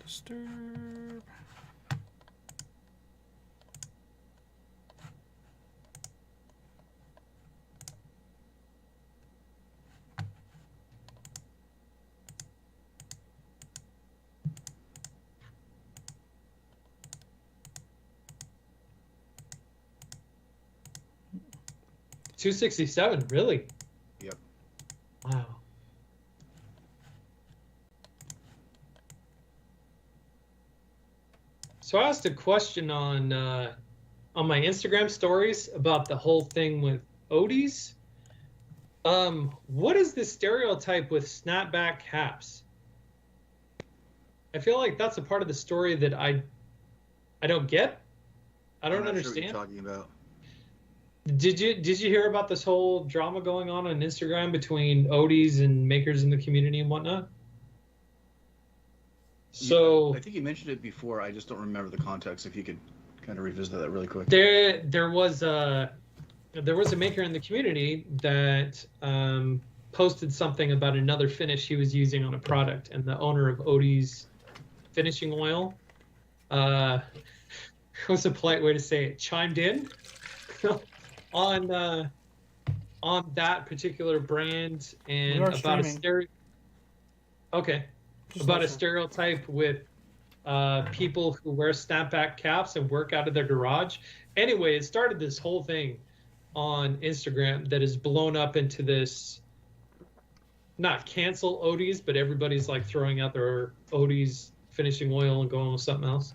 Disturb. $267, really? Yep. Wow. So I asked a question on my Instagram stories about the whole thing with Odie's. What is the stereotype with snapback caps? I feel like that's a part of the story that I don't get. I don't understand. Sure what you're talking about. Did you hear about this whole drama going on Instagram between Odie's and makers in the community and whatnot? So yeah, I think you mentioned it before. I just don't remember the context. If you could kind of revisit that really quick. There was a maker in the community that posted something about another finish he was using on a product, and the owner of Odie's finishing oil, what's a polite way to say it, chimed in on that particular brand and about a stereotype with people who wear snapback caps and work out of their garage. Anyway, it started this whole thing on Instagram that is blown up into this, not cancel Odie's, but everybody's like throwing out their Odie's finishing oil and going with something else.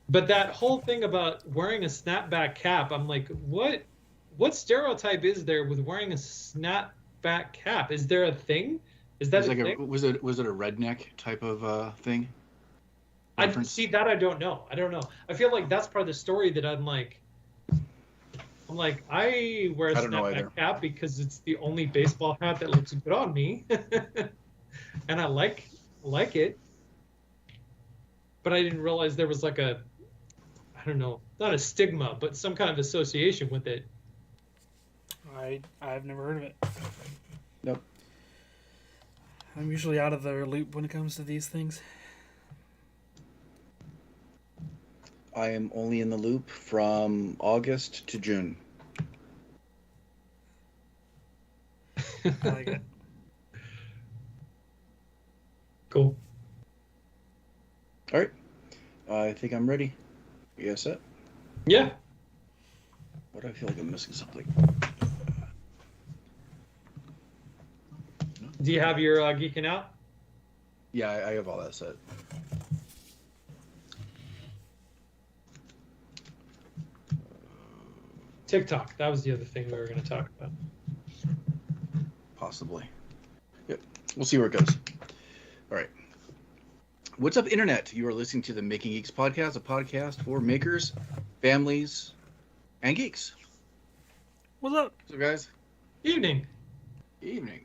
But that whole thing about wearing a snapback cap, I'm like, what stereotype is there with wearing a snapback cap? Is there a thing? Is that a thing? Was it a redneck type of thing? I see that. I don't know. I feel like that's part of the story that I'm like, I wear a snapback cap because it's the only baseball hat that looks good on me, and I like it. But I didn't realize there was like a, I don't know, not a stigma, but some kind of association with it. I've never heard of it. Nope. I'm usually out of the loop when it comes to these things. I am only in the loop from August to June. I like it. Cool. All right. I think I'm ready. You guys set? Yeah. What do I feel like I'm missing something? Do you have your geeking out? Yeah, I have all that set. TikTok. That was the other thing we were going to talk about. Possibly. Yep. We'll see where it goes. All right. What's up, Internet? You are listening to the Making Geeks podcast, a podcast for makers, families, and geeks. What's up? So, guys. Evening.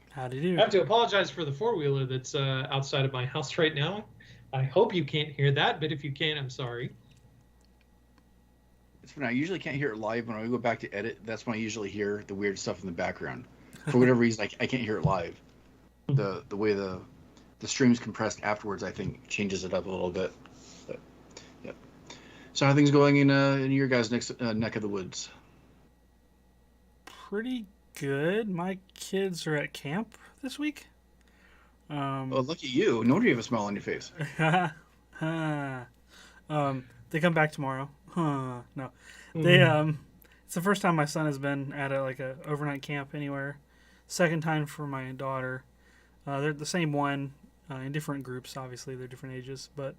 Howdy do. I have to apologize for the four-wheeler that's outside of my house right now. I hope you can't hear that, but if you can, I'm sorry. It's funny. I usually can't hear it live. When I go back to edit, that's when I usually hear the weird stuff in the background. For whatever reason, I can't hear it live. The way the stream's compressed afterwards, I think, changes it up a little bit. But, yep. So how are things going in your guys' neck of the woods? Pretty good. My kids are at camp this week. Oh, lucky you. No wonder you have a smile on your face. They come back tomorrow. No. They it's the first time my son has been at a overnight camp anywhere. Second time for my daughter. They're the same one in different groups. Obviously, they're different ages, but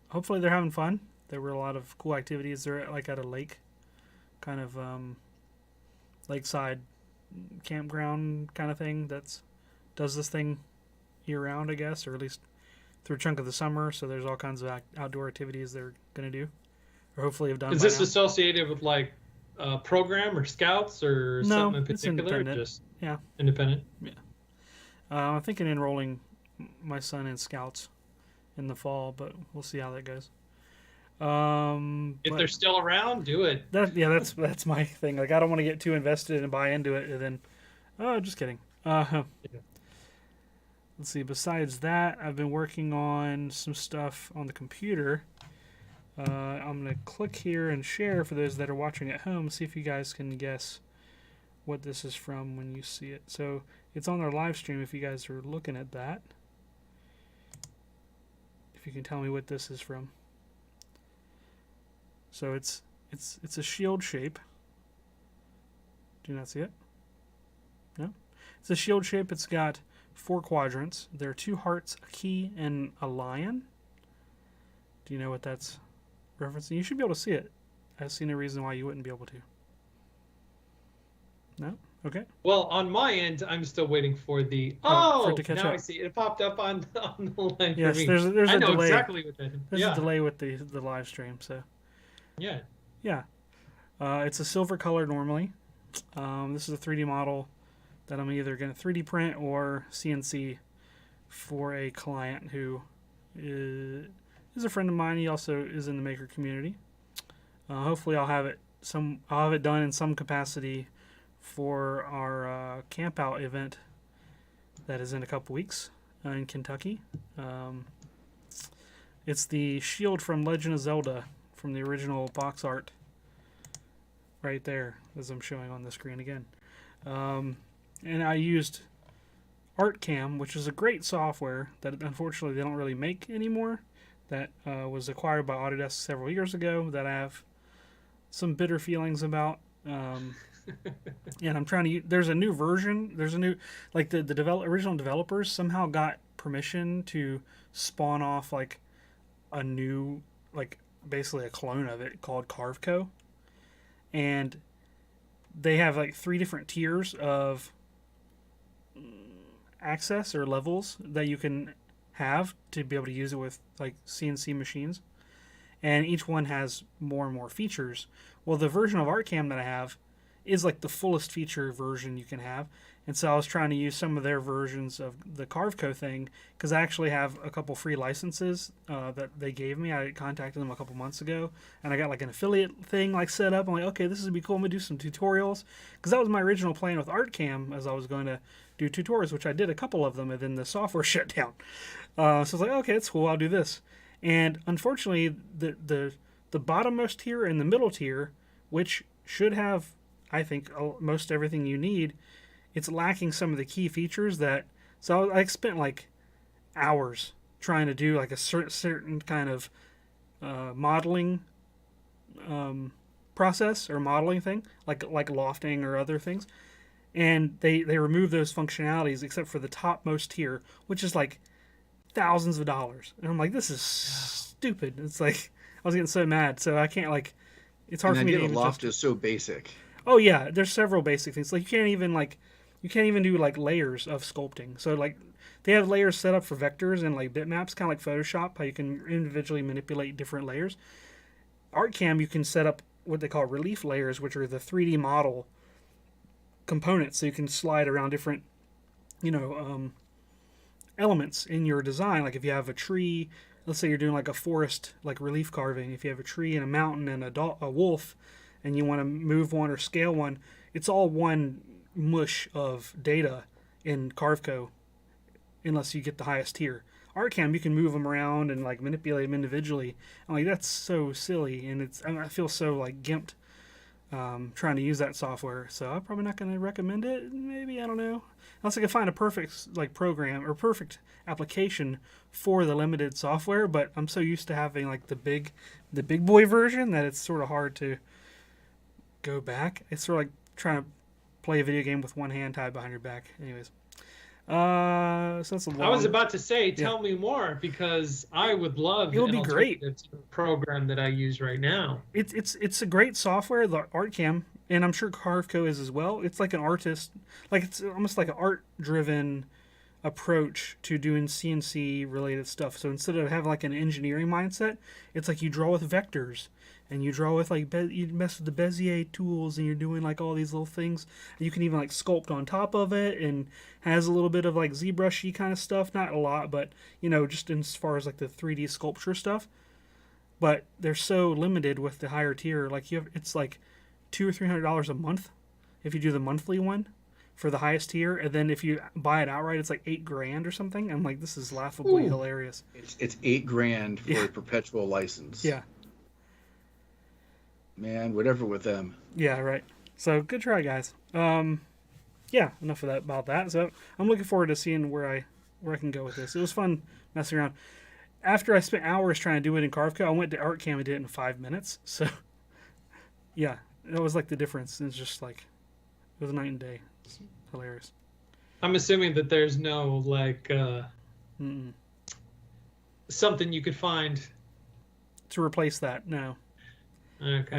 hopefully they're having fun. There were a lot of cool activities. They're at a lake, kind of lakeside campground kind of thing does this thing year round, I guess, or at least through a chunk of the summer. So there's all kinds of outdoor activities they're going to do, or hopefully have done. Is this associated with like a program or scouts or something in particular? It's independent. Just yeah, independent. Yeah. I'm thinking enrolling my son in scouts in the fall, but we'll see how that goes. If they're still around, do it. That's my thing. Like, I don't want to get too invested and buy into it, and then, just kidding. let's see. Besides that, I've been working on some stuff on the computer. I'm gonna click here and share for those that are watching at home. See if you guys can guess what this is from when you see it. So it's on our live stream. If you guys are looking at that, if you can tell me what this is from. So it's a shield shape. Do you not see it? No? It's a shield shape. It's got 4 quadrants. There are 2 hearts, a key, and a lion. Do you know what that's referencing? You should be able to see it. I see no reason why you wouldn't be able to. No? Okay. Well, on my end, I'm still waiting for the. For it to catch now up. I see it popped up on the line Yes, for me. there's a I know delay. exactly what that is. There's Yeah. a delay with the live stream, so Yeah. yeah. It's a silver color normally. This is a 3D model that I'm either going to 3D print or CNC for a client who is a friend of mine. He also is in the maker community. Hopefully, I'll have it done in some capacity for our camp out event that is in a couple weeks in Kentucky. It's the shield from Legend of Zelda from the original box art. Right there, as I'm showing on the screen again. And I used ArtCam, which is a great software that unfortunately they don't really make anymore. That was acquired by Autodesk several years ago that I have some bitter feelings about. And I'm trying to there's a new version. There's a new, like the original developers somehow got permission to spawn off like a new, like basically a clone of it called Carveco. And they have like 3 different tiers of access or levels that you can have to be able to use it with like CNC machines. And each one has more and more features. Well, the version of ArtCam that I have is like the fullest feature version you can have. And so I was trying to use some of their versions of the Carveco thing because I actually have a couple free licenses that they gave me. I contacted them a couple months ago, and I got like an affiliate thing like set up. I'm like, okay, this would be cool. I'm gonna do some tutorials because that was my original plan with ArtCam, as I was going to do tutorials, which I did a couple of them, and then the software shut down. So I was like, okay, that's cool. I'll do this. And unfortunately, the bottommost tier and the middle tier, which should have, I think, most everything you need, it's lacking some of the key features that. So I spent like hours trying to do like a certain kind of modeling process or modeling thing, like lofting or other things, and they remove those functionalities except for the topmost tier, which is like thousands of dollars. And I'm like, this is stupid. It's like I was getting so mad. So I can't like. It's hard for me to even loft is so basic. Oh yeah, there's several basic things. Like you can't even do like layers of sculpting. So like they have layers set up for vectors and like bitmaps, kind of like Photoshop, how you can individually manipulate different layers. ArtCam, you can set up what they call relief layers, which are the 3D model components. So you can slide around different, elements in your design. Like if you have a tree, let's say you're doing like a forest, like relief carving. If you have a tree and a mountain and a wolf, and you want to move one or scale one, it's all one mush of data in Carveco, unless you get the highest tier. ArtCam, you can move them around and like manipulate them individually. I'm like, that's so silly, and I feel so like gimped trying to use that software. So I'm probably not going to recommend it. Maybe, I don't know. Unless I can find a perfect like program or perfect application for the limited software. But I'm so used to having like the big boy version that it's sort of hard to go back. It's sort of like trying to play a video game with one hand tied behind your back. Anyways, so that's a long. I was about to say, tell me more, because I would love. It'll be great. Program that I use right now. It's a great software, the ArtCam, and I'm sure Carveco is as well. It's like an artist, like it's almost like an art-driven approach to doing CNC related stuff. So instead of having like an engineering mindset, it's like you draw with vectors. And you draw with like you mess with the Bezier tools, and you're doing like all these little things. And you can even like sculpt on top of it, and has a little bit of like ZBrushy kind of stuff. Not a lot, but just as far as like the 3D sculpture stuff. But they're so limited with the higher tier. Like it's like $200 or $300 a month if you do the monthly one for the highest tier, and then if you buy it outright, it's like $8,000 or something. I'm like, this is laughably Ooh. hilarious. It's $8,000 for Yeah. a perpetual license. Yeah. Man, whatever with them. Yeah, right. So good try, guys. Yeah, enough of that about that. So I'm looking forward to seeing where I can go with this. It was fun messing around. After I spent hours trying to do it in Carveco, I went to ArtCam and did it in 5 minutes. So yeah, it was like the difference. It's just like it was night and day. It's hilarious. I'm assuming that there's no like something you could find To replace that, no. Okay.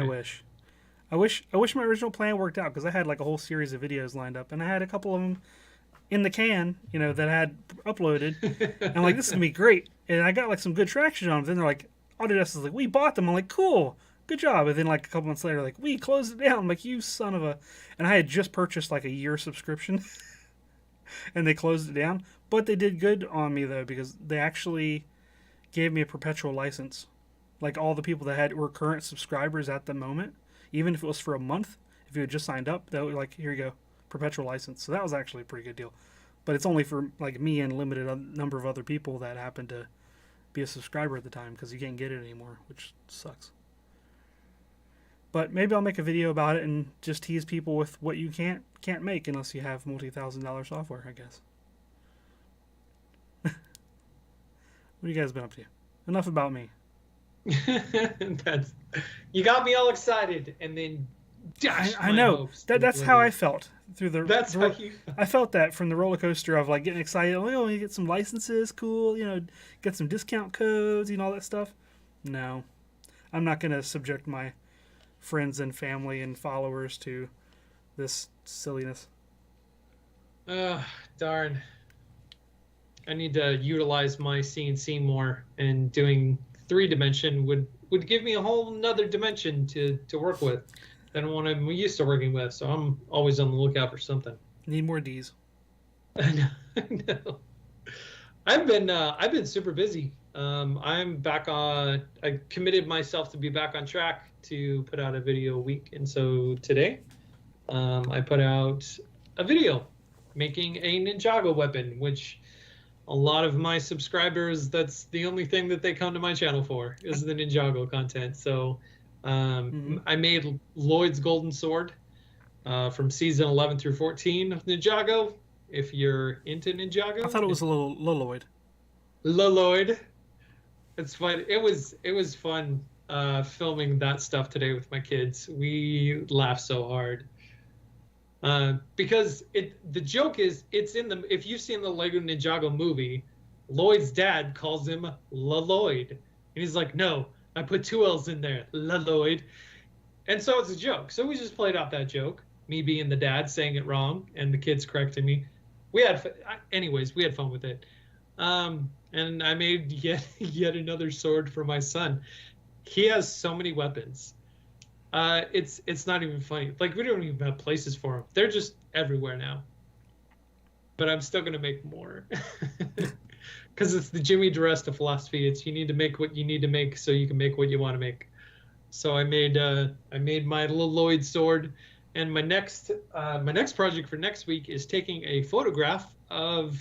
I wish my original plan worked out because I had like a whole series of videos lined up, and I had a couple of them in the can, that I had uploaded. And I'm like, this is gonna be great, and I got like some good traction on them. Then they're like, Autodesk is like, we bought them. I'm like, cool, good job. And then like a couple months later, like, we closed it down. I'm like, you son of a. And I had just purchased like a year subscription, and they closed it down. But they did good on me though, because they actually gave me a perpetual license. Like all the people that were current subscribers at the moment, even if it was for a month, if you had just signed up, they were like, here you go, perpetual license. So that was actually a pretty good deal. But it's only for like me and a limited number of other people that happen to be a subscriber at the time, because you can't get it anymore, which sucks. But maybe I'll make a video about it and just tease people with what you can't make unless you have multi-$1,000 software, I guess. What have you guys been up to? Enough about me. You got me all excited, and then I know that's how I felt through the. That's how you. I felt that from the roller coaster of like getting excited. Oh, you get some licenses, cool. Get some discount codes, all that stuff. No, I'm not gonna subject my friends and family and followers to this silliness. Darn. I need to utilize my CNC more, and doing 3D would give me a whole nother dimension to work with than what I'm used to working with. So I'm always on the lookout for something. Need more D's. I know. I've been super busy. I'm back on. I committed myself to be back on track to put out a video a week, and so today, I put out a video making a Ninjago weapon, which a lot of my subscribers, that's the only thing that they come to my channel for, is the Ninjago content. So I made Lloyd's Golden Sword from season 11 through 14 of Ninjago. If you're into Ninjago. I thought it was a little Lloyd. Lloyd. It's fun. It was fun filming that stuff today with my kids. We laughed so hard. Because the joke is, it's in the, if you've seen the Lego Ninjago movie, Lloyd's dad calls him Lloyd, and he's like, no, I put 2 L's in there, Lloyd, and so it's a joke. So we just played out that joke, me being the dad saying it wrong, and the kids correcting me. We had fun with it, and I made yet another sword for my son. He has so many weapons. It's not even funny. Like, we don't even have places for them. They're just everywhere now. But I'm still gonna make more, because it's the Jimmy DiResta philosophy. It's, you need to make what you need to make so you can make what you want to make. So I made my little Lloyd sword, and my next project for next week is taking a photograph of.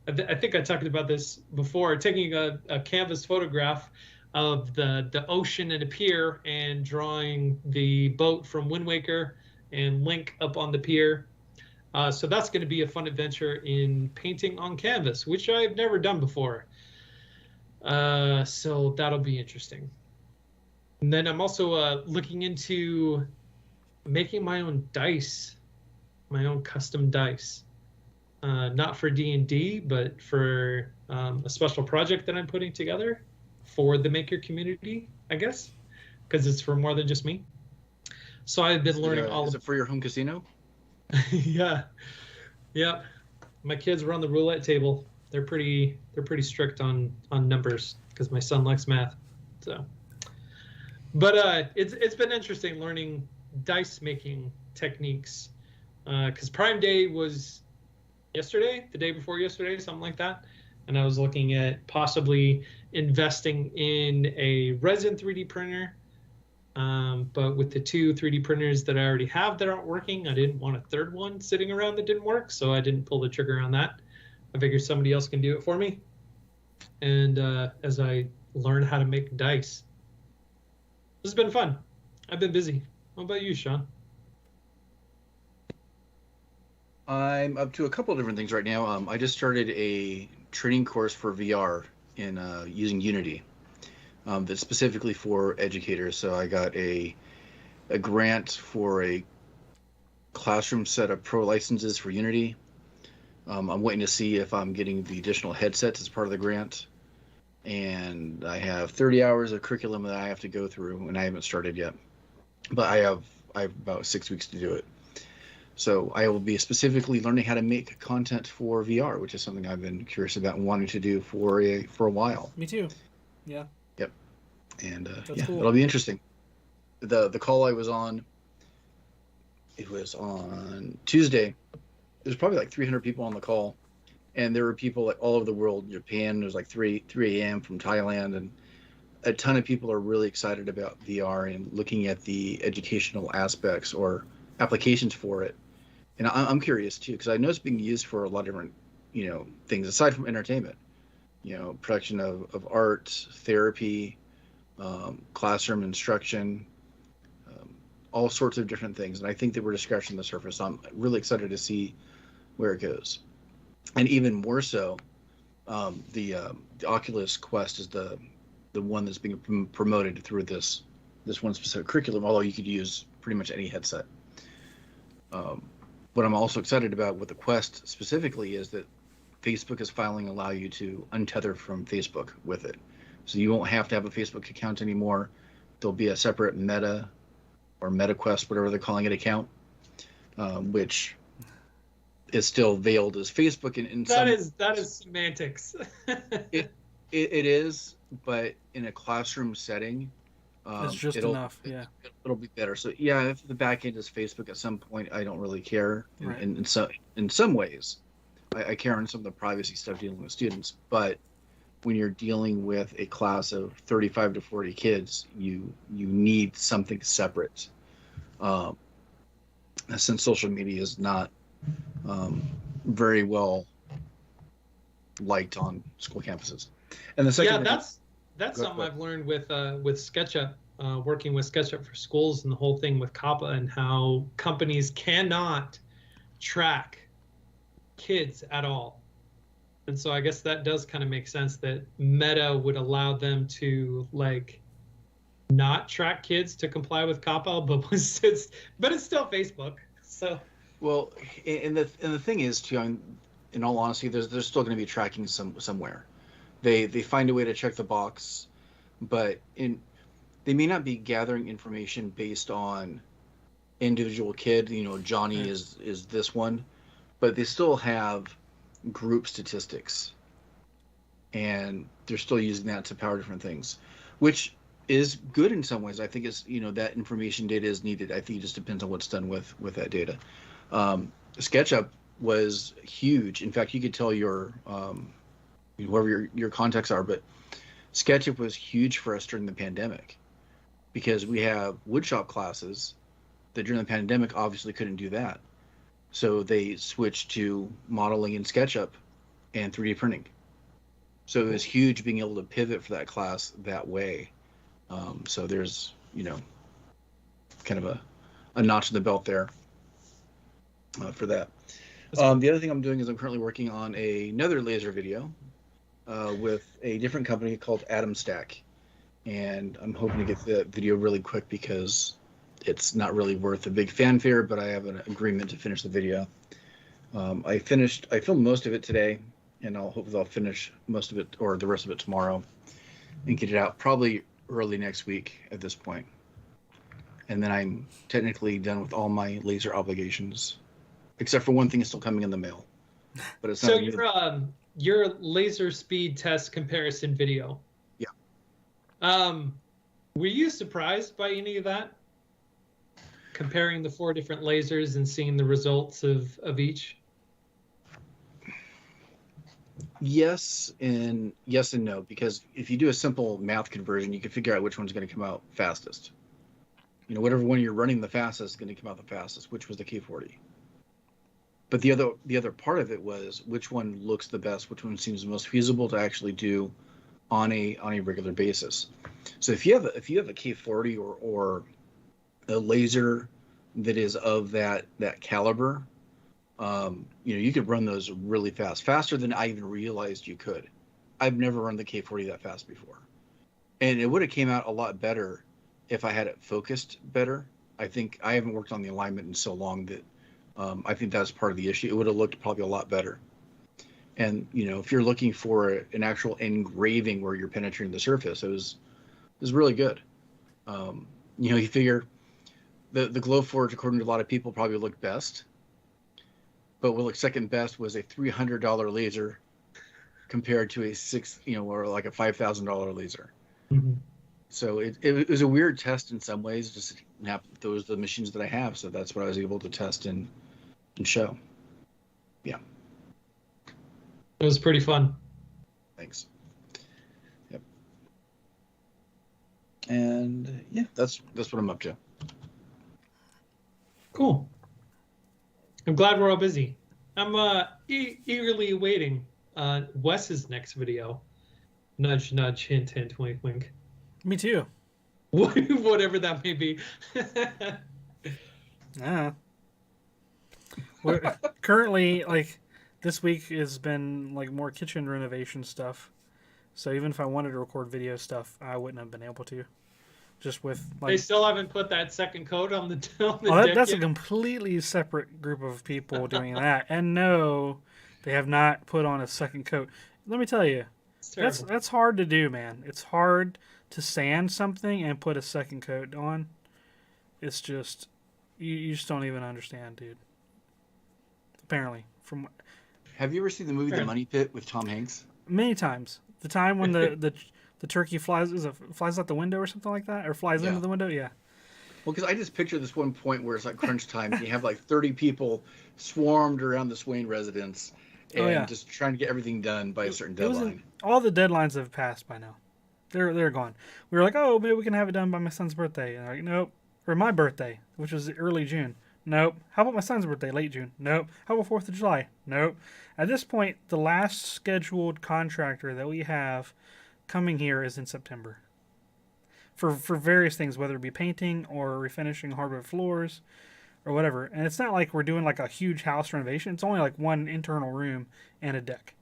I think I talked about this before. Taking a canvas photograph of the ocean and a pier, and drawing the boat from Wind Waker and Link up on the pier. So that's going to be a fun adventure in painting on canvas, which I've never done before. So that'll be interesting. And then I'm also looking into making my own dice, my own custom dice. Not for D&D, but for a special project that I'm putting together for the maker community, I guess, because it's for more than just me. So I've been learning all. Is it for your home casino? Yeah. My kids run the roulette table. They're pretty strict on numbers, because my son likes math. So, but it's been interesting learning dice making techniques, because Prime Day was yesterday, the day before yesterday, something like that. And I was looking at possibly investing in a resin 3D printer But with the two 3D printers that I already have that aren't working, I didn't want a third one sitting around that didn't work, so I didn't pull the trigger on that. I figured somebody else can do it for me. And as I learn how to make dice, this has been fun. I've been busy. How about you, Sean? I'm up to a couple of different things right now. I just started a training course for VR in using Unity. That's specifically for educators. So I got a grant for a classroom set of pro licenses for Unity. I'm waiting to see if I'm getting the additional headsets as part of the grant. And I have 30 hours of curriculum that I have to go through, and I haven't started yet. But I have about 6 weeks to do it. So I will be specifically learning how to make content for VR, which is something I've been curious about and wanting to do for a while. Me too. Yeah. Yep. And That's cool. it'll be interesting. The call I was on, it was on Tuesday. There's probably like 300 people on the call, and there were people like all over the world. Japan, there's like 3 a.m. from Thailand, and a ton of people are really excited about VR and looking at the educational aspects or applications for it. And I'm curious too, because I know it's being used for a lot of different, things aside from entertainment. Production of art, therapy, classroom instruction, all sorts of different things. And I think that we're just scratching the surface. So I'm really excited to see where it goes. And even more so, the Oculus Quest is the one that's being promoted through this one specific curriculum, although you could use pretty much any headset. What I'm also excited about with the Quest specifically is that Facebook is finally allow you to untether from Facebook with it. So you won't have to have a Facebook account anymore. There'll be a separate Meta or MetaQuest, whatever they're calling it, account, which is still veiled as Facebook. That is semantics. it is, but in a classroom setting, it's just enough. Yeah, it'll be better. So yeah, if the back end is Facebook at some point, I don't really care. Right. In some ways, I care on some of the privacy stuff dealing with students. But when you're dealing with a class of 35 to 40 kids, you need something separate. Since social media is not very well liked on school campuses. And the second that's something I've learned with SketchUp, working with SketchUp for schools and the whole thing with COPPA, and how companies cannot track kids at all. And so I guess that does kind of make sense that Meta would allow them to not track kids to comply with COPPA, but it's still Facebook. So well, and the thing is too, in all honesty, there's still going to be tracking somewhere. They find a way to check the box, but they may not be gathering information based on individual kid. Johnny is this one, but they still have group statistics, and they're still using that to power different things, which is good in some ways. I think it's that information data is needed. I think it just depends on what's done with that data. SketchUp was huge. In fact, you could tell your whoever your contacts are, but SketchUp was huge for us during the pandemic because we have woodshop classes that during the pandemic obviously couldn't do that. So they switched to modeling in SketchUp and 3D printing. So it was huge being able to pivot for that class that way. So there's, kind of a notch in the belt there for that. The other thing I'm doing is I'm currently working on another laser video with a different company called Atom Stack. And I'm hoping to get the video really quick because it's not really worth a big fanfare, but I have an agreement to finish the video. I filmed most of it today, and hopefully I'll finish most of it or the rest of it tomorrow and get it out probably early next week at this point. And then I'm technically done with all my laser obligations, except for one thing is still coming in the mail. But it's so not your laser speed test comparison video. Yeah. Were you surprised by any of that? Comparing the 4 different lasers and seeing the results of each? Yes and no, because if you do a simple math conversion, you can figure out which one's going to come out fastest. whatever one you're running the fastest is going to come out the fastest, which was the K40. But the other part of it was which one looks the best, which one seems the most feasible to actually do on a regular basis. So if you have a K40 or a laser that is of that caliber, you could run those really fast, faster than I even realized you could. I've never run the K40 that fast before, and it would have came out a lot better if I had it focused better. I think I haven't worked on the alignment in so long that I think that's part of the issue. It would have looked probably a lot better. And if you're looking for an actual engraving where you're penetrating the surface, it was really good. You figure the Glowforge, according to a lot of people, probably looked best, but what looked second best was a $300 laser compared to or like a $5,000 laser. Mm-hmm. So it was a weird test in some ways. Just those are the machines that I have, so that's what I was able to test and show. Yeah. It was pretty fun. Thanks. Yep. And yeah, that's what I'm up to. Cool. I'm glad we're all busy. I'm eagerly awaiting Wes's next video. Nudge, nudge, hint, hint, wink, wink. Me too. Whatever that may be. Yeah. We're currently, like, this week has been like more kitchen renovation stuff. So even if I wanted to record video stuff, I wouldn't have been able to. Just with like, they still haven't put that second coat on the deck that's yet. a completely separate group of people doing that. And no, they have not put on a second coat. Let me tell you, that's hard to do, man. It's hard to sand something and put a second coat on. It's just you just don't even understand, dude. Apparently, Have you ever seen the movie The Money Pit with Tom Hanks? Many times. The time when the turkey flies out the window or something like that, or flies into the window. Yeah. Well, because I just picture this one point where it's like crunch time, and you have like 30 people swarmed around the Swain residence, and just trying to get everything done by a certain deadline. All the deadlines have passed by now. They're gone. We were like, oh, maybe we can have it done by my son's birthday. And like, nope. Or my birthday, which was early June. Nope. How about my son's birthday, late June? Nope. How about 4th of July? Nope. At this point, the last scheduled contractor that we have coming here is in September. For various things, whether it be painting or refinishing hardwood floors or whatever. And it's not like we're doing like a huge house renovation. It's only like one internal room and a deck.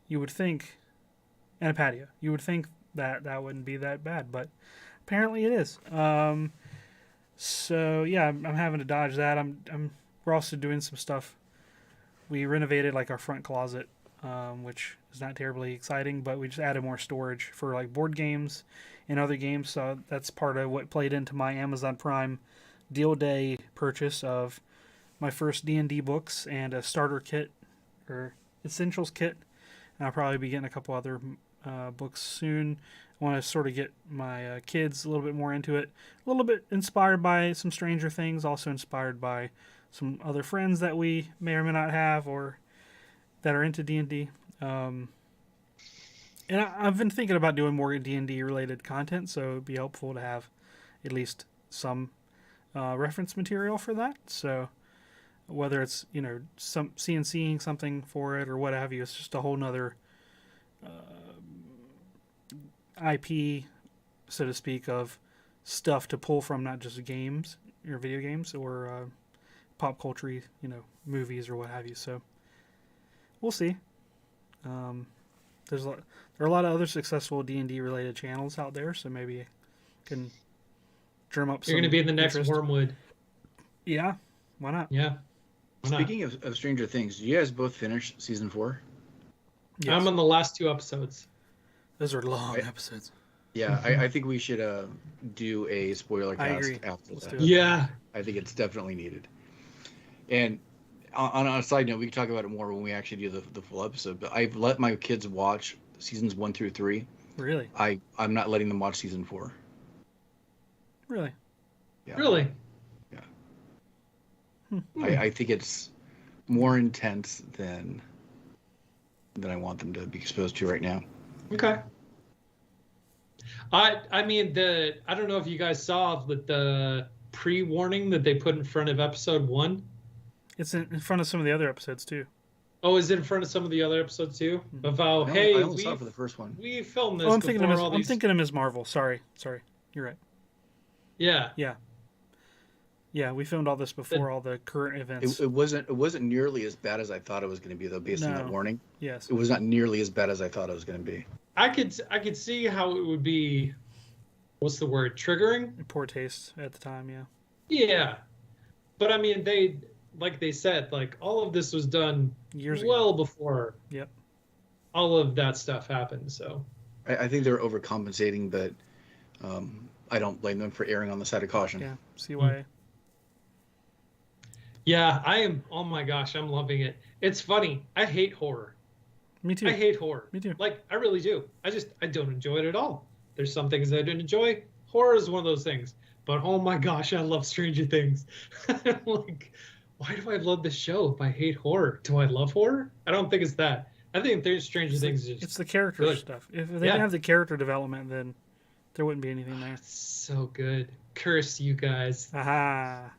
You would think, and a patio. You would think that wouldn't be that bad, but apparently it is. So yeah, I'm having to dodge that. We're also doing some stuff. We renovated like our front closet, which is not terribly exciting, but we just added more storage for like board games and other games. So that's part of what played into my Amazon Prime deal day purchase of my first D&D books and a starter kit or essentials kit. And I'll probably be getting a couple other books soon. I want to sort of get my kids a little bit more into it. A little bit inspired by some Stranger Things, also inspired by some other friends that we may or may not have or that are into D&D. And I've been thinking about doing more D&D related content, so it'd be helpful to have at least some reference material for that. So whether it's, some CNCing something for it or what have you, it's just a whole nother IP, so to speak, of stuff to pull from, not just games or video games or pop culture, movies or what have you. So we'll see. There are a lot of other successful D&D related channels out there, so maybe I can drum up some. You're going to be in the next interest. Wormwood. Yeah, why not? Yeah. Speaking of Stranger Things, did you guys both finish season 4? Yes. I'm on the last 2 episodes. Those are long episodes. Yeah, I think we should do a spoiler cast after Let's that. do it. Yeah. I think it's definitely needed. And on a side note, we can talk about it more when we actually do the full episode, but I've let my kids watch seasons 1 through 3. Really? I'm not letting them watch season 4. Really? Yeah. Really? Yeah. I think it's more intense than I want them to be exposed to right now. Okay. I mean I don't know if you guys saw the pre-warning that they put in front of episode 1. It's in front of some of the other episodes too. Oh, is it in front of some of the other episodes too? Of how, I hey, only saw it for the first one. we filmed this Oh, I'm thinking of before all I'm these. thinking of Ms. Marvel. Sorry, you're right. Yeah. Yeah, we filmed all this before all the current events. It wasn't nearly as bad as I thought it was going to be, though, based on that warning. Yes. It was not nearly as bad as I thought it was going to be. I could see how it would be, what's the word, triggering? Poor taste at the time, yeah. Yeah. But I mean, like they said, like all of this was done Years well ago. before Yep. all of that stuff happened. So I think they're overcompensating, but I don't blame them for erring on the side of caution. Yeah, CYA. yeah, I am. Oh my gosh, I'm loving it. It's funny. I hate horror. Me too. I hate horror. Me too. Like I really do. I don't enjoy it at all. There's some things I didn't enjoy. Horror is one of those things. But oh my gosh, I love Stranger Things. Like, why do I love this show if I hate horror? Do I love horror? I don't think it's that. I think there's Stranger Things. It's the character good. stuff. If they didn't have the character development, then there wouldn't be anything there. So good. Curse you guys. Aha.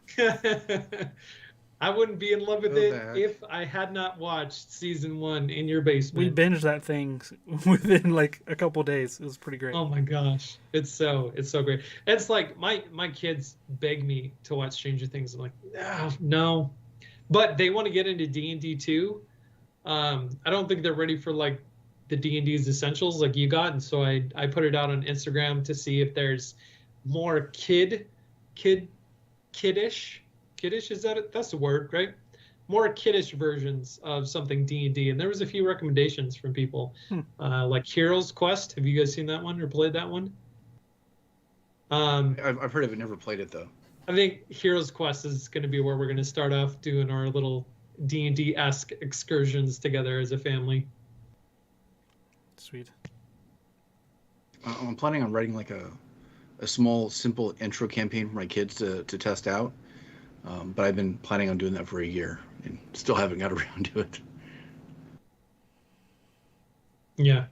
I wouldn't be in love with Go it back. if I had not watched season 1 in your basement. We binged that thing within like a couple days. It was pretty great. Oh my gosh, it's so great. It's like my kids beg me to watch Stranger Things. I'm like, no, but they want to get into D&D too. I don't think they're ready for like the D&D's essentials like you got, and so I put it out on Instagram to see if there's more kiddish. Is that's the word, right? More kiddish versions of something D&D, and there was a few recommendations from people, like Heroes Quest. Have you guys seen that one or played that one? I've heard of it, never played it though. I think Heroes Quest is going to be where we're going to start off doing our little D&D-esque excursions together as a family. Sweet. I'm planning on writing like a small, simple intro campaign for my kids to test out. But I've been planning on doing that for a year and still haven't got around to it. Yeah.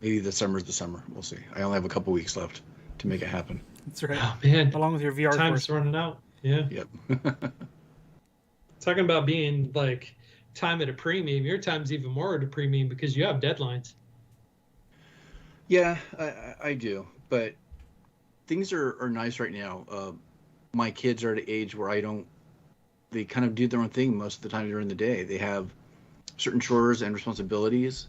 Maybe this summer's the summer. We'll see. I only have a couple weeks left to make it happen. That's right. Oh man, Along with your VR time's course. running out. Yeah. Yep. Talking about being like time at a premium, your time's even more at a premium because you have deadlines. Yeah, I do. But things are nice right now. My kids are at an age where they kind of do their own thing most of the time during the day. They have certain chores and responsibilities,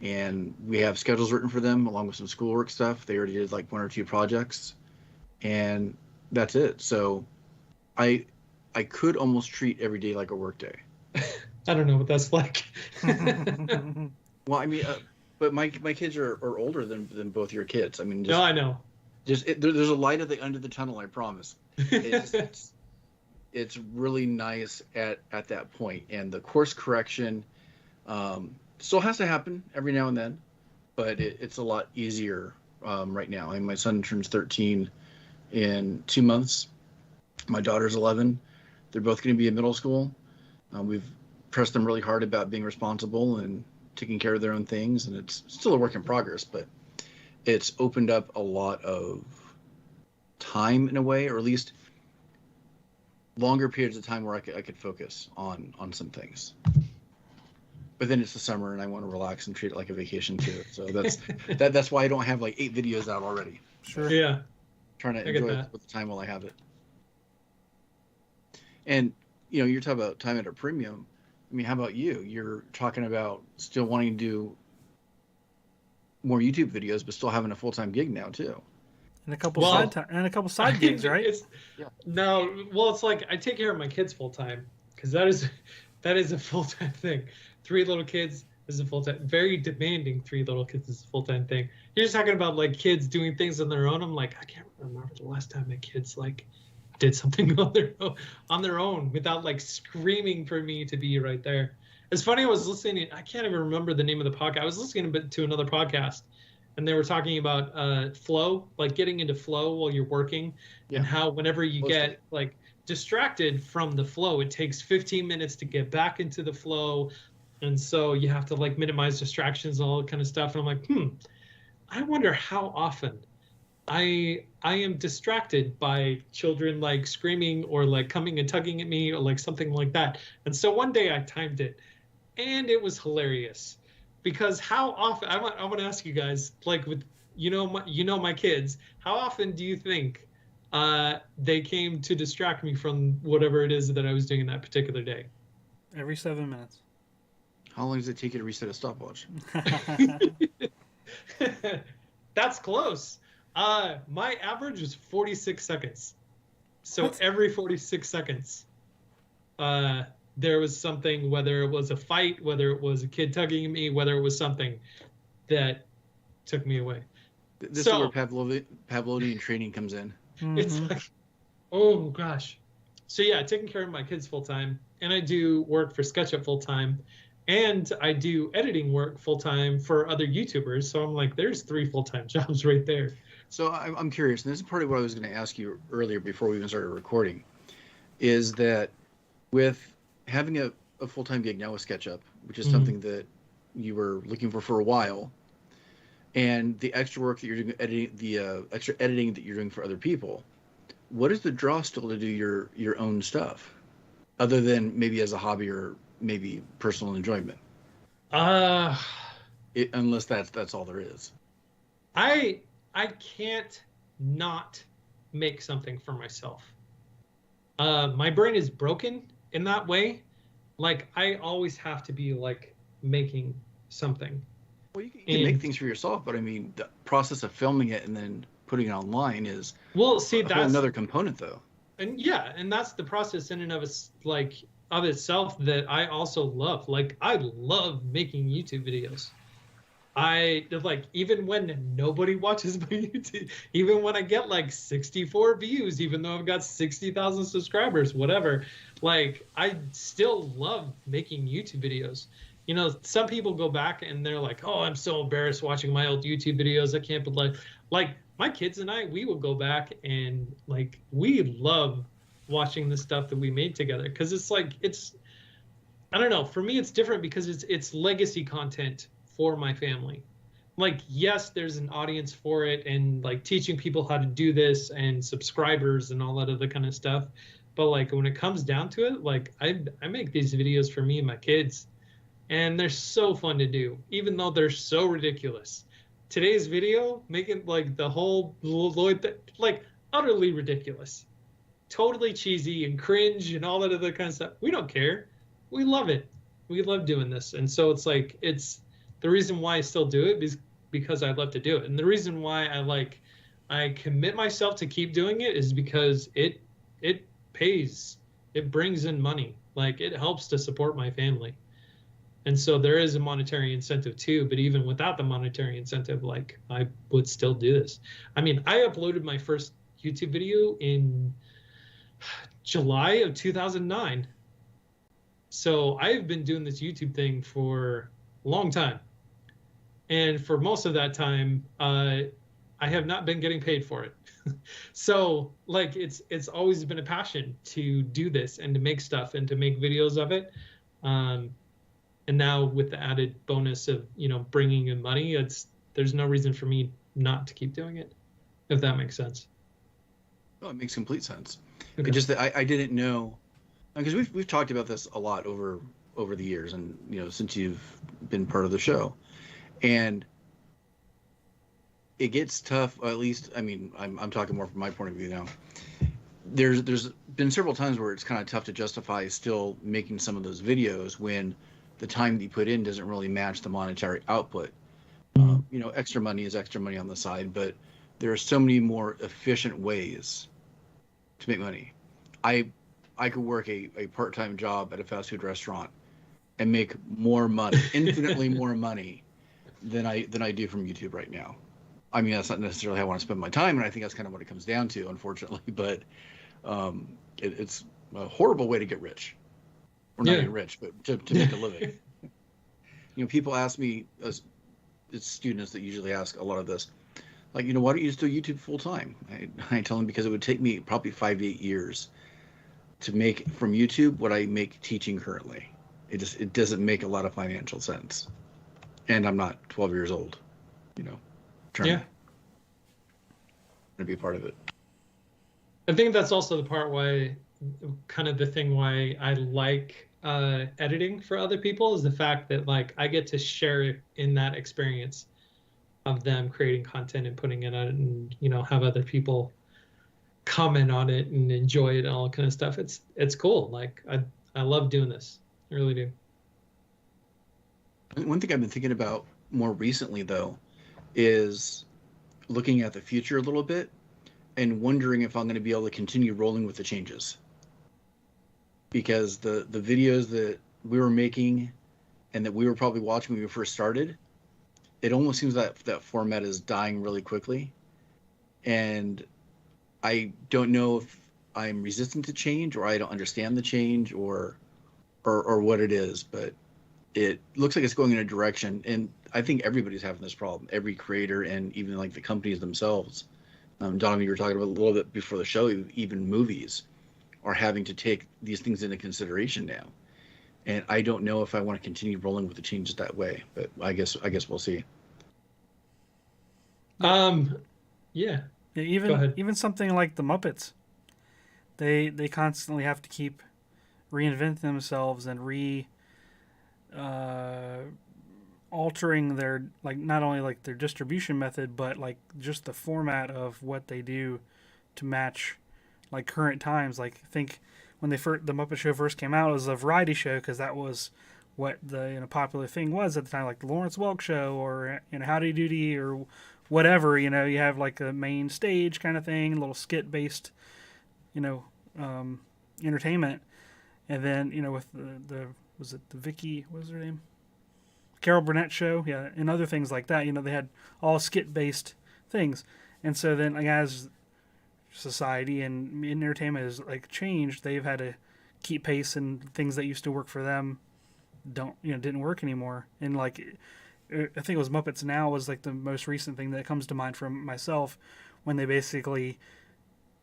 and we have schedules written for them along with some schoolwork stuff. They already did like 1 or 2 projects, and that's it. So I could almost treat every day like a work day. I don't know what that's like. Well, I mean, but my kids are older than both your kids. I mean, No, I know. there's a light at the end of the tunnel, I promise. It's really nice at that point, and the course correction still has to happen every now and then, but it's a lot easier right now. I mean, my son turns 13 in 2 months. My daughter's 11. They're both going to be in middle school. We've pressed them really hard about being responsible and taking care of their own things, and it's still a work in progress, but it's opened up a lot of time in a way, or at least longer periods of time where I could focus on some things. But then it's the summer and I want to relax and treat it like a vacation too. So that's why I don't have like 8 videos out already. Sure. Yeah. Trying to enjoy it with the time while I have it. And you're talking about time at a premium. I mean, how about you? You're talking about still wanting to do more YouTube videos, but still having a full-time gig now too. And a couple side gigs, right? No, well, it's like I take care of my kids full time because that is a full time thing. 3 little kids is a full time, very demanding. 3 little kids is a full time thing. You're just talking about like kids doing things on their own. I'm like, I can't remember the last time my kids like did something on their own without like screaming for me to be right there. It's funny. I was listening. I can't even remember the name of the podcast. I was listening to another podcast, and they were talking about flow, like getting into flow while you're working, and how whenever you get like distracted from the flow, it takes 15 minutes to get back into the flow, and so you have to like minimize distractions and all that kind of stuff. And I'm like, I wonder how often I am distracted by children like screaming or like coming and tugging at me or like something like that. And so one day I timed it, and it was hilarious because how often I want to ask you guys, like, with my kids, how often do you think they came to distract me from whatever it is that I was doing in that particular day? Every 7 minutes. How long does it take you to reset a stopwatch? That's close. My average was 46 seconds. So What? every 46 seconds, there was something, whether it was a fight, whether it was a kid tugging at me, whether it was something that took me away. This is where Pavlovian training comes in. It's Mhm. like, oh gosh. So yeah, taking care of my kids full time, and I do work for SketchUp full time, and I do editing work full time for other YouTubers. So I'm like, there's 3 full-time jobs right there. So I'm curious, and this is part of what I was going to ask you earlier before we even started recording, is that with having a full-time gig now with SketchUp, which is something that you were looking for a while, and the extra work that you're doing, extra editing that you're doing for other people, what is the draw still to do your own stuff, other than maybe as a hobby or maybe personal enjoyment? Unless that's all there is. I can't not make something for myself. My brain is broken in that way. Like, I always have to be like making something. Well, you can make things for yourself, but I mean, the process of filming it and then putting it online is that's another component, though. And yeah, and that's the process in and of itself that I also love. Like, I love making YouTube videos. I like, even when nobody watches my YouTube, even when I get like 64 views, even though I've got 60,000 subscribers, whatever, like, I still love making YouTube videos. You know, some people go back and they're like, oh, I'm so embarrassed watching my old YouTube videos. I can't believe, like, my kids and I, we will go back and like, we love watching the stuff that we made together. Cause it's like, I don't know, for me, it's different because it's legacy content for my family. Like, yes, there's an audience for it, and like teaching people how to do this and subscribers and all that other kind of stuff. But like, when it comes down to it, like, I make these videos for me and my kids, and they're so fun to do, even though they're so ridiculous. Today's video, making like the whole Lloyd, like, utterly ridiculous, totally cheesy and cringe and all that other kind of stuff. We don't care. We love it. We love doing this. And so it's like, it's the reason why I still do it is because I love to do it. And the reason why I commit myself to keep doing it is because it pays. It brings in money. Like, it helps to support my family. And so there is a monetary incentive too, but even without the monetary incentive, like, I would still do this. I mean, I uploaded my first YouTube video in July of 2009. So I've been doing this YouTube thing for a long time. And for most of that time, I have not been getting paid for it. So like, it's always been a passion to do this and to make stuff and to make videos of it. And now with the added bonus of, you know, bringing in money, there's no reason for me not to keep doing it, if that makes sense. Oh, it makes complete sense. Okay. It just that I didn't know, because we've talked about this a lot over the years, and you know, since you've been part of the show, and it gets tough. At least, I mean, I'm talking more from my point of view now. There's been several times where it's kind of tough to justify still making some of those videos when the time that you put in doesn't really match the monetary output. You know, extra money is extra money on the side, but there are so many more efficient ways to make money. I could work a part-time job at a fast food restaurant and make more money, infinitely more money than I do from YouTube right now. I mean, that's not necessarily how I want to spend my time, and I think that's kind of what it comes down to, unfortunately. But it's a horrible way to get rich. Or not get rich, but to make a living. You know, people ask me, as it's students that usually ask a lot of this, like, you know, why don't you just do YouTube full time? I tell them because it would take me probably 5 to 8 years to make from YouTube what I make teaching currently. It doesn't make a lot of financial sense. And I'm not 12 years old, you know. turn. Yeah. To be a part of it. I think that's also the part why, kind of the thing why I like editing for other people is the fact that like I get to share in that experience of them creating content and putting it out, and have other people comment on it and enjoy it and all that kind of stuff. It's cool. Like I love doing this. I really do. One thing I've been thinking about more recently, though, is looking at the future a little bit and wondering if I'm going to be able to continue rolling with the changes. Because the videos that we were making and that we were probably watching when we first started, it almost seems that format is dying really quickly. And I don't know if I'm resistant to change, or I don't understand the change, or what it is, but it looks like it's going in a direction. And I think everybody's having this problem, every creator, and even like the companies themselves. Donovan, you were talking about a little bit before the show, even movies are having to take these things into consideration now. And I don't know if I want to continue rolling with the changes that way, but I guess we'll see. Yeah. Yeah, Go ahead. even something like the Muppets, they constantly have to keep reinventing themselves and altering their, like, not only like their distribution method, but like just the format of what they do to match like current times. Like, think when the Muppet Show first came out, it was a variety show because that was what the popular thing was at the time, like the Lawrence Welk Show or Howdy Doody or whatever. You have like a main stage kind of thing, a little skit based, entertainment, and then with the was it the Vicky, what was her name? Carol Burnett show, yeah, and other things like that. They had all skit based things, and so then like, as society and entertainment has like changed, they've had to keep pace, and things that used to work for them didn't work anymore. And like, I think it was Muppets Now was like the most recent thing that comes to mind from myself, when they basically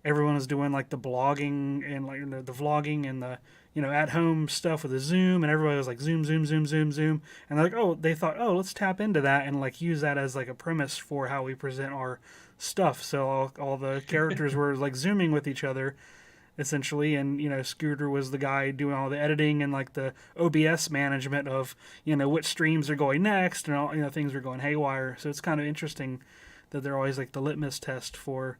everyone was doing like the blogging and like the vlogging and the at home stuff with the Zoom, and everybody was like zoom, and they're like, they thought, let's tap into that and like use that as like a premise for how we present our stuff. So all the characters were like zooming with each other essentially, and Scooter was the guy doing all the editing and like the OBS management of which streams are going next, and all things are going haywire. So it's kind of interesting that they're always like the litmus test for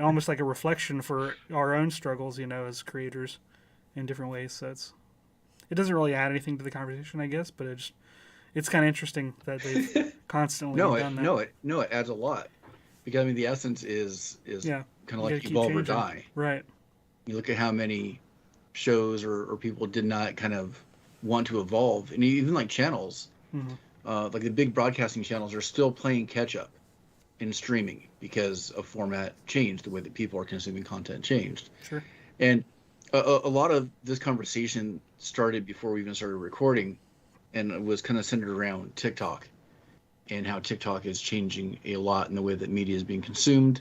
almost like a reflection for our own struggles as creators in different ways. So it doesn't really add anything to the conversation, I guess, but it's kind of interesting that they've constantly done that. It adds a lot, because I mean the essence is kind of like evolve or die. Right. You look at how many shows or people did not kind of want to evolve, and even like channels, like the big broadcasting channels are still playing catch up in streaming because of format changed, the way that people are consuming content changed. Sure. And a lot of this conversation started before we even started recording, and it was kind of centered around TikTok and how TikTok is changing a lot in the way that media is being consumed,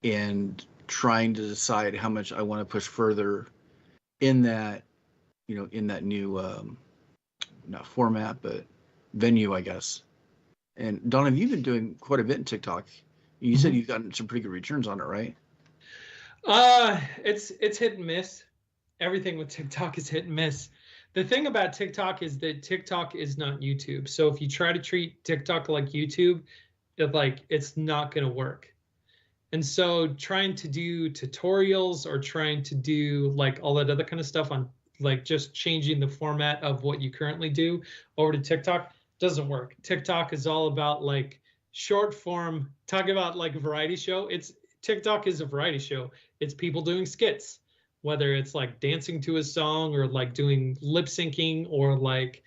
and trying to decide how much I want to push further in that, in that new, not format, but venue, I guess. And Donovan, you've been doing quite a bit in TikTok. You said you've gotten some pretty good returns on it, right? It's hit and miss. Everything with TikTok is hit and miss. The thing about TikTok is that TikTok is not YouTube. So if you try to treat TikTok like YouTube, it's not going to work. And so trying to do tutorials or trying to do like all that other kind of stuff on like just changing the format of what you currently do over to TikTok doesn't work. TikTok is all about like short form, talk about like a variety show. TikTok is a variety show. It's people doing skits, whether it's like dancing to a song or like doing lip syncing or like,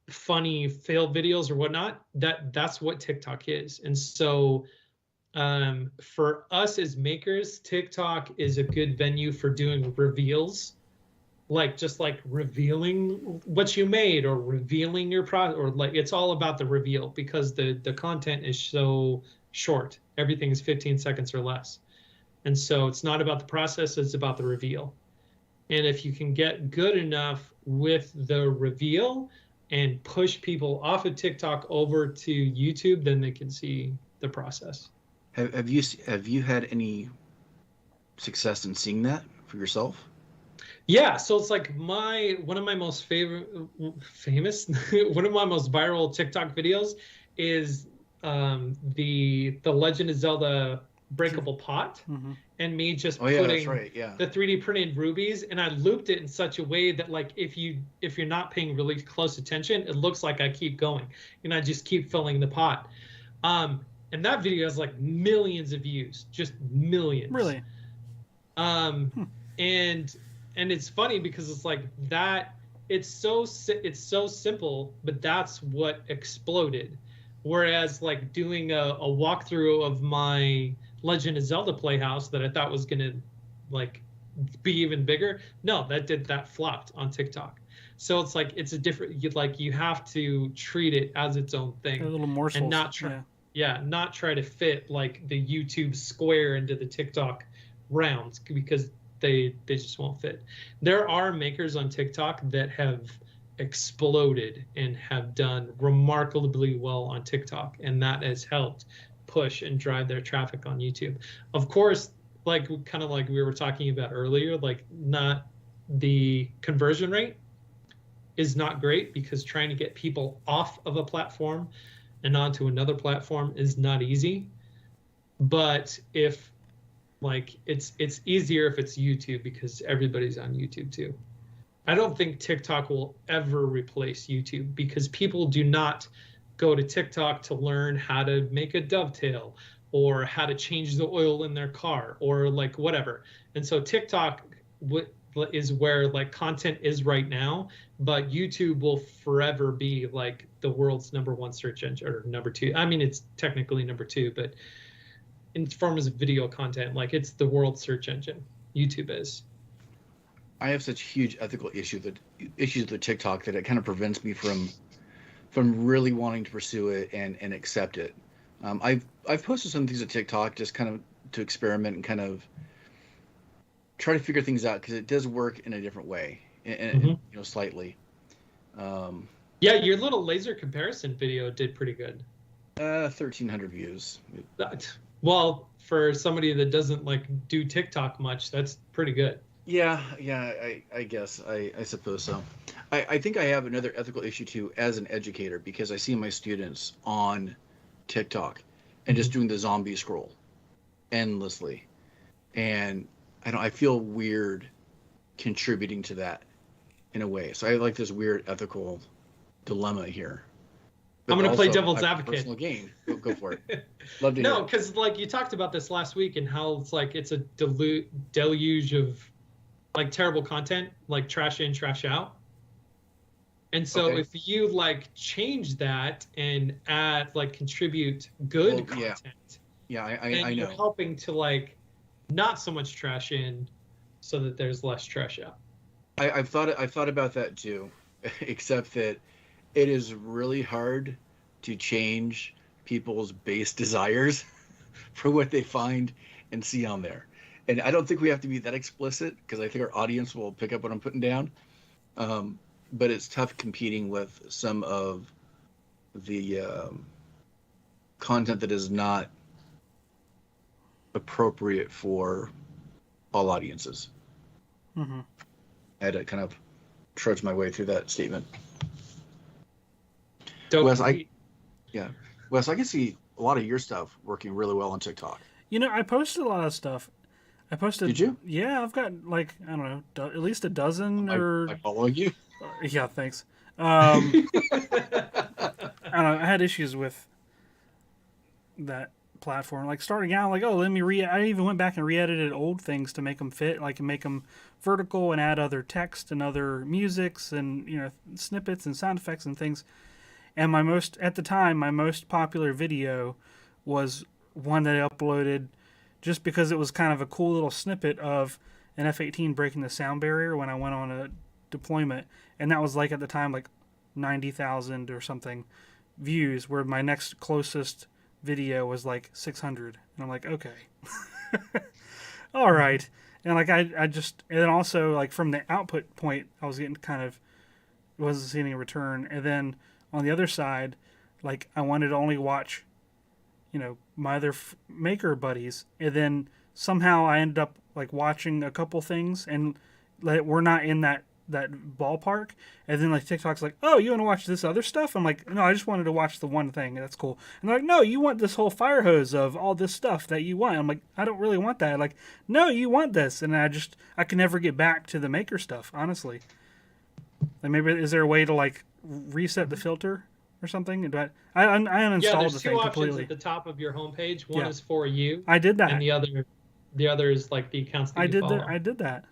funny fail videos or whatnot. That's what TikTok is. And so for us as makers, TikTok is a good venue for doing reveals, like just like revealing what you made or revealing your product, or like it's all about the reveal because the content is so short. Everything is 15 seconds or less. And so it's not about the process, it's about the reveal. And if you can get good enough with the reveal, and push people off of TikTok over to YouTube, then they can see the process. Have you had any success in seeing that for yourself? Yeah, so it's like one of my most famous one of my most viral TikTok videos is the Legend of Zelda breakable pot, and me just Oh yeah, that's putting right. Yeah. the 3D printed rubies, and I looped it in such a way that like if you're not paying really close attention, it looks like I keep going, and I just keep filling the pot. And that video has like millions of views, just millions. Really? And it's funny because it's like that. It's so simple, but that's what exploded. Whereas like doing a walkthrough of my Legend of Zelda Playhouse that I thought was gonna like be even bigger, no, that flopped on TikTok. So it's like it's a different. You have to treat it as its own thing, A little morsels. and not try. Yeah, not try to fit like the YouTube square into the TikTok rounds, because they just won't fit. There are makers on TikTok that have exploded and have done remarkably well on TikTok, and that has helped push and drive their traffic on YouTube. Of course, like kind of like we were talking about earlier, like not the conversion rate is not great, because trying to get people off of a platform and onto another platform is not easy. But if like it's easier if it's YouTube, because everybody's on YouTube too. I don't think TikTok will ever replace YouTube, because people do not go to TikTok to learn how to make a dovetail or how to change the oil in their car or like whatever. And so TikTok is where like content is right now, but YouTube will forever be like the world's #1 search engine, or #2. I mean, it's technically #2, but in terms of video content, like it's the world search engine. YouTube is. I have such huge ethical issues with TikTok that it kind of prevents me from really wanting to pursue it and accept it. I've posted some things at TikTok just kind of to experiment and kind of try to figure things out, because it does work in a different way, and slightly. Yeah, your little laser comparison video did pretty good. 1,300 views. Well, for somebody that doesn't like do TikTok much, that's pretty good. Yeah, I guess I suppose so. I think I have another ethical issue too as an educator, because I see my students on TikTok and just doing the zombie scroll endlessly, and I feel weird contributing to that in a way. So I have like this weird ethical dilemma here. But I'm going to play also, devil's advocate. Personal gain. Go for it. Love to hear. No, because like you talked about this last week, and how it's like it's a deluge of like terrible content, like trash in, trash out. And so if you like change that and add like contribute good content, I know. You're helping to like not so much trash in, so that there's less trash out. I've thought about that too, except that it is really hard to change people's base desires for what they find and see on there. And I don't think we have to be that explicit, because I think our audience will pick up what I'm putting down. But it's tough competing with some of the content that is not appropriate for all audiences. I had to kind of trudge my way through that statement. Wes, I can see a lot of your stuff working really well on TikTok. I posted a lot of stuff. Did you? Yeah, I've got like, I don't know, at least a dozen or. I follow you. Yeah, thanks. I don't know. I had issues with that platform. Like starting out, like, I even went back and re-edited old things to make them fit, like make them vertical and add other text and other musics and snippets and sound effects and things. And at the time, my most popular video was one that I uploaded just because it was kind of a cool little snippet of an F-18 breaking the sound barrier when I went on a deployment. And that was like at the time like 90,000 or something views, where my next closest video was like 600. And I'm like, okay. All right. And like I just, and then also like from the output point, I was getting kind of wasn't seeing any return. And then on the other side, like I wanted to only watch, my other maker buddies, and then somehow I ended up like watching a couple things, and like, we're not in that ballpark. And then like TikTok's like, oh, you want to watch this other stuff? I'm like, no, I just wanted to watch the one thing. That's cool. And they're like, no, you want this whole fire hose of all this stuff that you want. I'm like, I don't really want that. Like, no, you want this. And I can never get back to the maker stuff, honestly. Like maybe is there a way to like reset the filter or something? But I uninstalled there's the two thing options completely. at the top of your homepage. One is for you. I did that. And the other is like the accounts that you follow. I did that.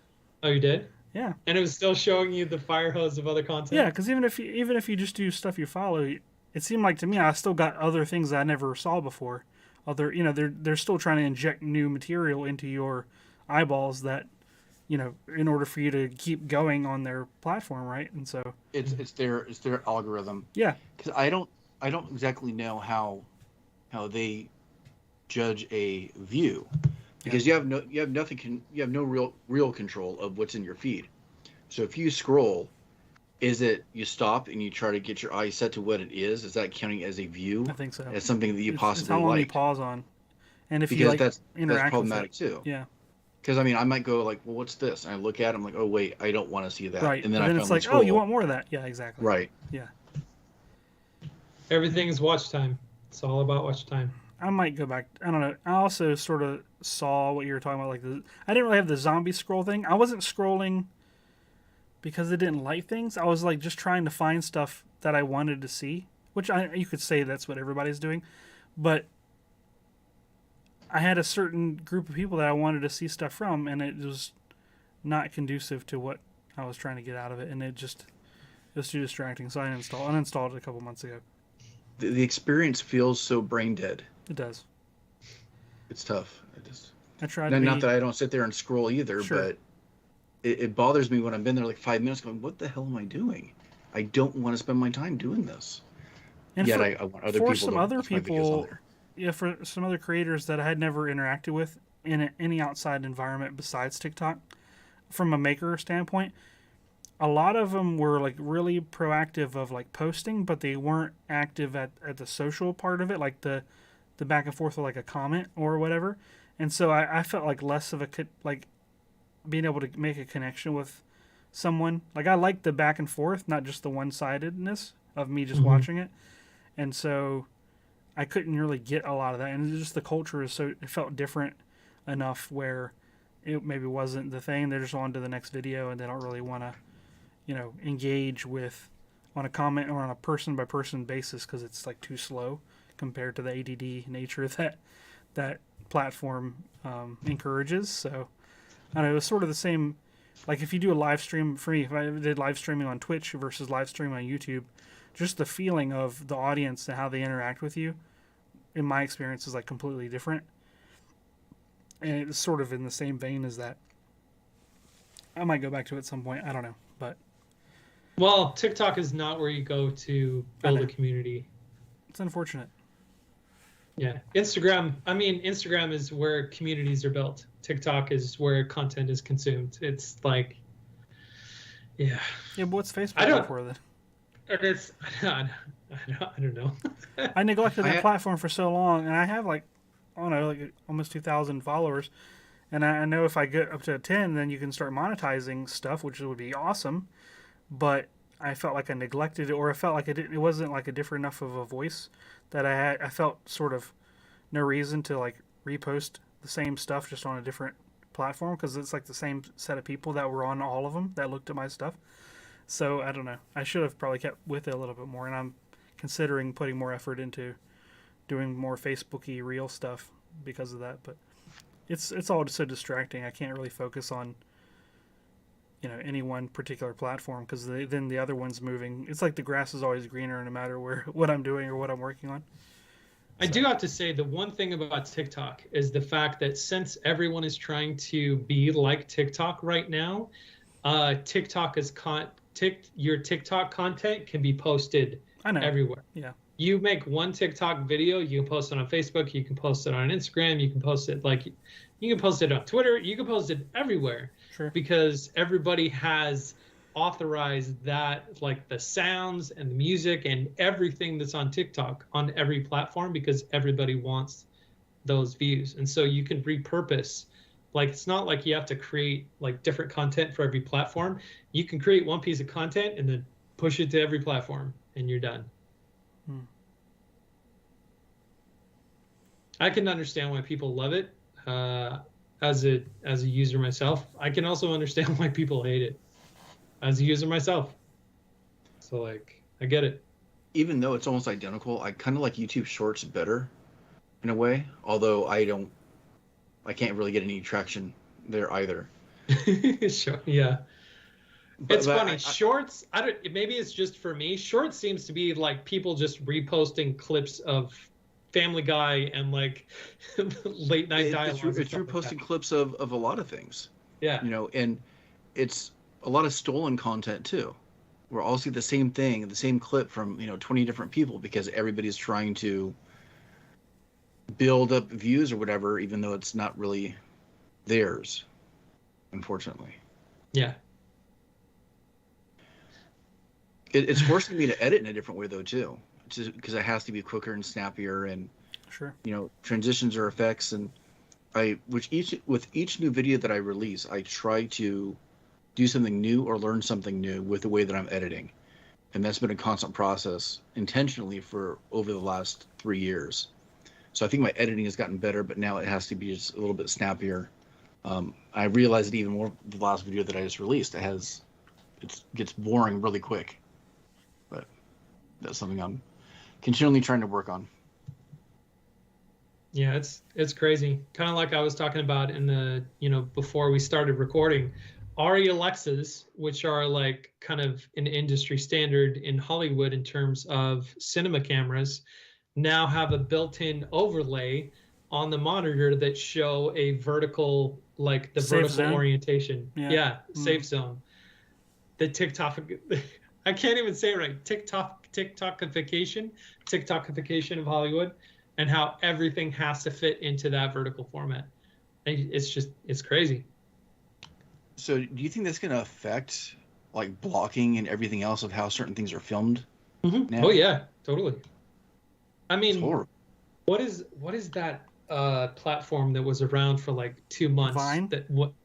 Oh, you did? Yeah. And it was still showing you the fire hose of other content? Yeah, because even if you just do stuff you follow, it seemed like to me I still got other things that I never saw before. They're still trying to inject new material into your eyeballs that, in order for you to keep going on their platform, right? And so it's their algorithm. Yeah. Because I don't exactly know how they judge a view. Because you have no real control of what's in your feed. So if you scroll, is it you stop and you try to get your eye set to what it is? Is that counting as a view? I think so. As something that you possibly it's how long like? you pause on, and if because you like that's interact problematic with it. too. Yeah. Because I mean, I might go like, well, what's this? And I look at it, I'm like, oh wait, I don't want to see that. Right. And then it's like, scroll. oh, you want more of that? Yeah, exactly. Right. Yeah. Everything's watch time. It's all about watch time. I might go back. I don't know. I also sort of saw what you were talking about. Like I didn't really have the zombie scroll thing. I wasn't scrolling because I didn't like things. I was like just trying to find stuff that I wanted to see, which you could say that's what everybody's doing. But I had a certain group of people that I wanted to see stuff from, and it was not conducive to what I was trying to get out of it, and it was too distracting. So I uninstalled it a couple months ago. The experience feels so brain dead. It does. It's tough. I tried. Not that I don't sit there and scroll either, Sure. but it bothers me when I've been there like 5 minutes going, what the hell am I doing? I don't want to spend my time doing this. And yet I want other people some to other watch my videos on people, there. yeah, for some other creators that I had never interacted with in any outside environment besides TikTok, from a maker standpoint, a lot of them were like really proactive of like posting, but they weren't active at the social part of it, like the back and forth with like a comment or whatever. And so I felt like less of like being able to make a connection with someone. Like I liked the back and forth, not just the one-sidedness of me just watching it. And so I couldn't really get a lot of that. And just the culture is it felt different enough where it maybe wasn't the thing. They're just on to the next video and they don't really want to, engage with on a comment or on a person by person basis because it's like too slow compared to the ADD nature that platform encourages. So I don't know, it was sort of the same. Like if you do a live stream, for me, if I did live streaming on Twitch versus live streaming on YouTube, just the feeling of the audience and how they interact with you, in my experience, is like completely different. And it's sort of in the same vein as that. I might go back to it at some point. I don't know, but well, TikTok is not where you go to build a community. It's unfortunate. Yeah, Instagram is where communities are built. TikTok is where content is consumed. It's like, yeah. Yeah, but what's Facebook for then? I don't know. I neglected that platform for so long, and I have like almost 2,000 followers. And I know if I get up to 10, then you can start monetizing stuff, which would be awesome. But I felt like I neglected it, or I felt like it wasn't like a different enough of a voice that I had. I felt sort of no reason to like repost the same stuff just on a different platform because it's like the same set of people that were on all of them that looked at my stuff. So I don't know. I should have probably kept with it a little bit more, and I'm considering putting more effort into doing more Facebooky real stuff because of that. But it's all so distracting. I can't really focus on any one particular platform because then the other one's moving. It's like the grass is always greener no matter what I'm doing or what I'm working on. I do have to say the one thing about TikTok is the fact that since everyone is trying to be like TikTok right now, TikTok is your TikTok content can be posted everywhere. Yeah. You make one TikTok video, you can post it on Facebook, you can post it on Instagram, you can post it you can post it on Twitter, you can post it everywhere. Sure. Because everybody has authorize that, like the sounds and the music and everything that's on TikTok on every platform, because everybody wants those views. And so you can repurpose, like it's not like you have to create like different content for every platform. You can create one piece of content and then push it to every platform and you're done. I can understand why people love it. As a user myself, I can also understand why people hate it as a user myself. So like, I get it. Even though it's almost identical, I kind of like YouTube Shorts better in a way. Although I can't really get any traction there either. Sure, yeah. It's But funny. Shorts, I don't. Maybe it's just for me. Shorts seems to be like people just reposting clips of Family Guy and like late night dialogue. It's reposting clips of a lot of things. Yeah. You know, and it's a lot of stolen content too. We're all see the same thing, the same clip from 20 different people because everybody's trying to build up views or whatever, even though it's not really theirs, unfortunately. Yeah. It's forcing me to edit in a different way though too, because it has to be quicker and snappier, and Sure. transitions or effects, and with each new video that I release, I try to do something new or learn something new with the way that I'm editing, and that's been a constant process intentionally for over the last 3 years. So I think my editing has gotten better, but now it has to be just a little bit snappier. I realized it even more the last video that I just released. It gets boring really quick. But that's something I'm continually trying to work on. Yeah, it's crazy. Kind of like I was talking about in the, before we started recording, Arri Alexas, which are like kind of an industry standard in Hollywood in terms of cinema cameras, now have a built-in overlay on the monitor that show a vertical, like the Safe vertical zone? orientation. Yeah. Safe zone. The TikTok, I can't even say it right. TikTokification of Hollywood, and how everything has to fit into that vertical format. It's crazy. So do you think that's going to affect like blocking and everything else of how certain things are filmed? Now? Oh yeah, totally. I It's mean, horrible. what is that platform that was around for like 2 months? Vine?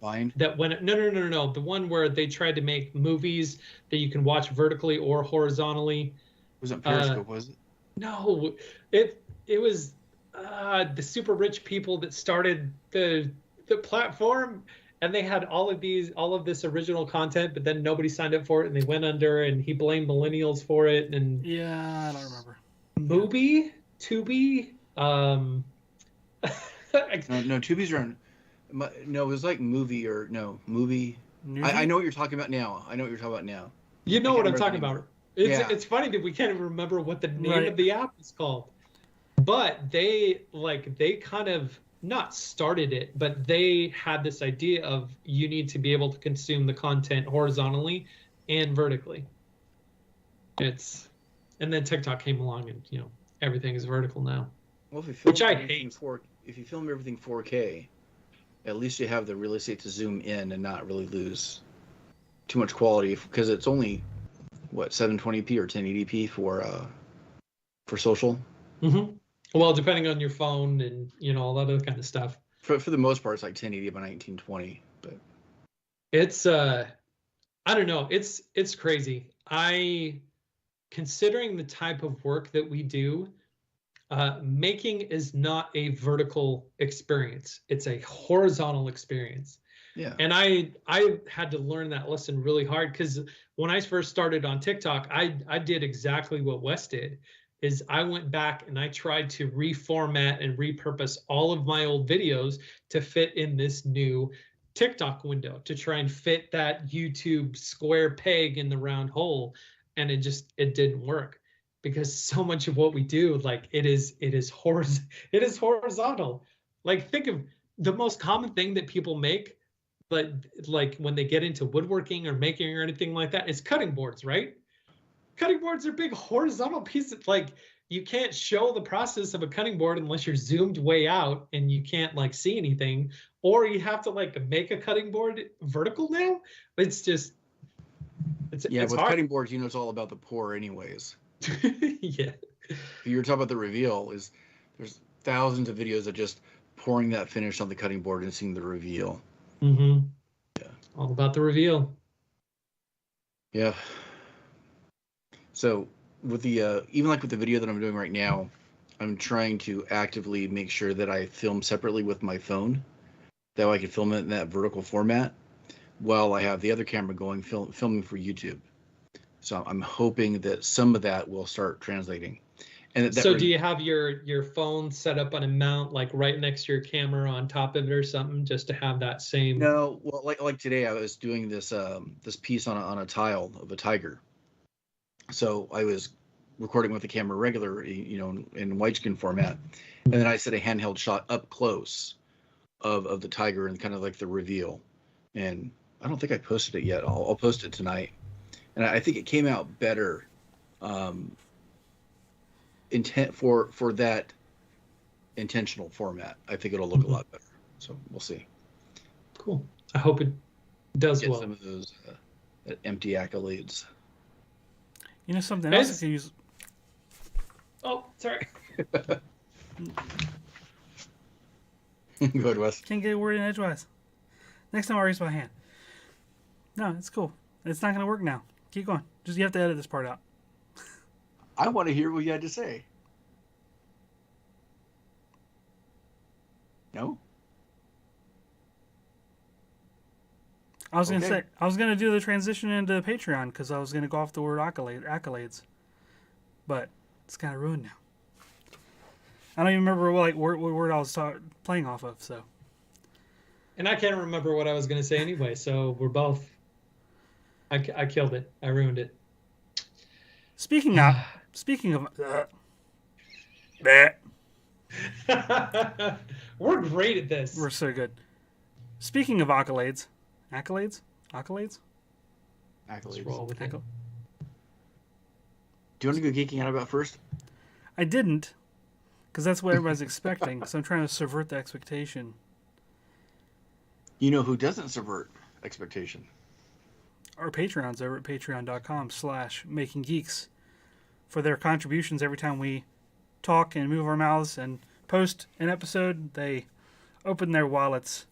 Vine? That went no. The one where they tried to make movies that you can watch vertically or horizontally. Wasn't Periscope, was it? No, it was the super rich people that started the platform, and they had all of this original content, but then nobody signed up for it, and they went under, and he blamed millennials for it. And Yeah, I don't remember. Tubi. No, Tubi's around. No, it was like movie. I know what you're talking about now. You know I what can't I'm talking remember about. It's funny that we can't even remember what the name of the app is called. But they kind of not started it, but they had this idea of you need to be able to consume the content horizontally and vertically. And then TikTok came along, and everything is vertical now. Well, if you film everything 4K, at least you have the real estate to zoom in and not really lose too much quality, because it's only 720p or 1080p for social. Mm-hmm. Well, depending on your phone and all that other kind of stuff. For the most part, it's like 1080 by 1920. But it's I don't know. It's crazy. Considering the type of work that we do, making is not a vertical experience. It's a horizontal experience. Yeah. And I had to learn that lesson really hard, because when I first started on TikTok, I did exactly what Wes did. Is I went back and I tried to reformat and repurpose all of my old videos to fit in this new TikTok window, to try and fit that YouTube square peg in the round hole. And it didn't work, because so much of what we do, like it is horizontal. Like, think of the most common thing that people make, but like when they get into woodworking or making or anything like that, is cutting boards, right? Cutting boards are big horizontal pieces. Like, you can't show the process of a cutting board unless you're zoomed way out and you can't like see anything, or you have to like make a cutting board vertical now. It's just, Yeah, it's with hard. cutting boards, it's all about the pour, anyways. Yeah. You're talking about the reveal. There's thousands of videos of just pouring that finish on the cutting board and seeing the reveal. Mm-hmm. Yeah. All about the reveal. Yeah. So with the even like with the video that I'm doing right now, I'm trying to actively make sure that I film separately with my phone. That way I can film it in that vertical format while I have the other camera going filming for YouTube. So I'm hoping that some of that will start translating. And So do you have your phone set up on a mount like right next to your camera on top of it or something, just to have that same? No, well, like today I was doing this piece on a tile of a tiger. So I was recording with the camera regular, in widescreen format, and then I set a handheld shot up close of the tiger and kind of like the reveal. And I don't think I posted it yet. I'll post it tonight, and I think it came out better. Intent for that intentional format. I think it'll look a lot better. So we'll see. Cool. I hope it does Get well. some of those empty accolades. Something else I could use. Oh, sorry. Go ahead, Wes. Can't get a word in edgewise. Next time I'll raise my hand. No, it's cool. It's not going to work now. Keep going. You have to edit this part out. I want to hear what you had to say. No? I was gonna say I was gonna do the transition into Patreon because I was gonna go off the word accolades, but it's kind of ruined now. I don't even remember what word I was playing off of. So, and I can't remember what I was gonna say anyway. So we're both. I killed it. I ruined it. Speaking of, we're great at this. We're so good. Speaking of accolades. Accolades? Accolades. Roll with it. Do you want to go geeking out about first? I didn't, because that's what everybody's expecting. So I'm trying to subvert the expectation. You know who doesn't subvert expectation? Our Patreons over at patreon.com/makinggeeks for their contributions every time we talk and move our mouths and post an episode. They open their wallets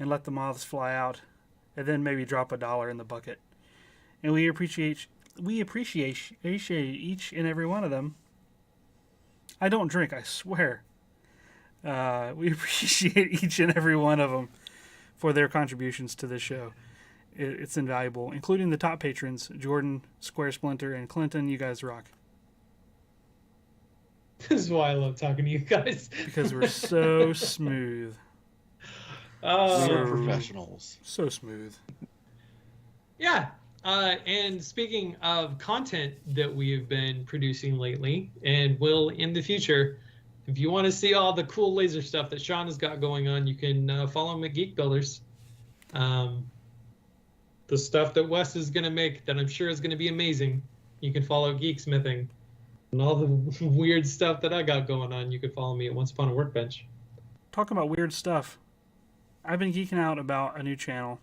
and let the moths fly out, and then maybe drop $1 in the bucket. And we appreciate each and every one of them. I don't drink, I swear. We appreciate each and every one of them for their contributions to this show. It's invaluable, including the top patrons, Jordan, Square Splinter, and Clinton. You guys rock. This is why I love talking to you guys. Because we're so smooth. We're professionals. So smooth. Yeah. And speaking of content that we've been producing lately and will in the future, if you want to see all the cool laser stuff that Sean has got going on, you can follow him at Geek Builders. The stuff that Wes is going to make that I'm sure is going to be amazing, you can follow Geeksmithing. And all the weird stuff that I got going on, you can follow me at Once Upon a Workbench. Talking about weird stuff. I've been geeking out about a new channel.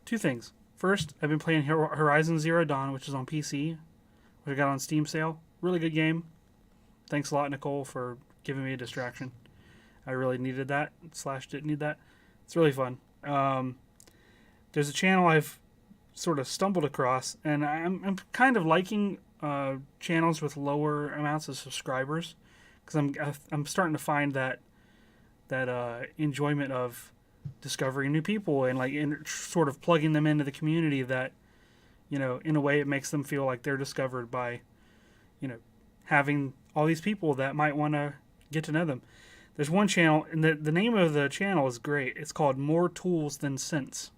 Two things. First, I've been playing Horizon Zero Dawn, which is on PC, which I got on Steam sale. Really good game. Thanks a lot, Nicole, for giving me a distraction. I really needed that, / didn't need that. It's really fun. There's a channel I've sort of stumbled across, and I'm kind of liking channels with lower amounts of subscribers, because I'm starting to find that enjoyment of discovering new people and sort of plugging them into the community that, in a way it makes them feel like they're discovered by, having all these people that might want to get to know them. There's one channel, and the name of the channel is great. It's called More Tools Than Sense.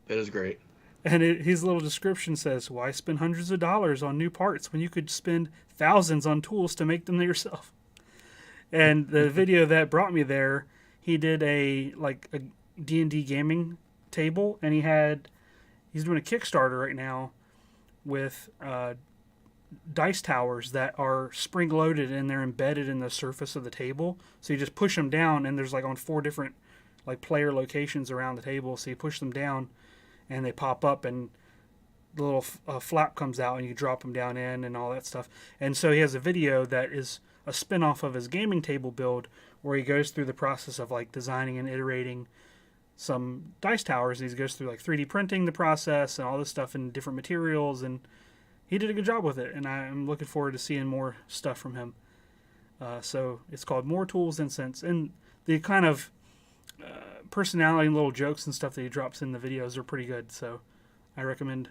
That is great. And his little description says, "Why spend hundreds of dollars on new parts when you could spend thousands on tools to make them yourself?" And the video that brought me there, he did a D&D gaming table, and he's doing a Kickstarter right now with dice towers that are spring loaded and they're embedded in the surface of the table. So you just push them down, and there's on 4 different player locations around the table. So you push them down, and they pop up, and the little flap comes out and you drop them down in and all that stuff. And so he has a video that is a spin-off of his gaming table build where he goes through the process of like designing and iterating some dice towers. He goes through like 3D printing the process and all this stuff in different materials, and he did a good job with it, and I'm looking forward to seeing more stuff from him. So it's called More Tools Than Sense, and the kind of personality and little jokes and stuff that he drops in the videos are pretty good. So I recommend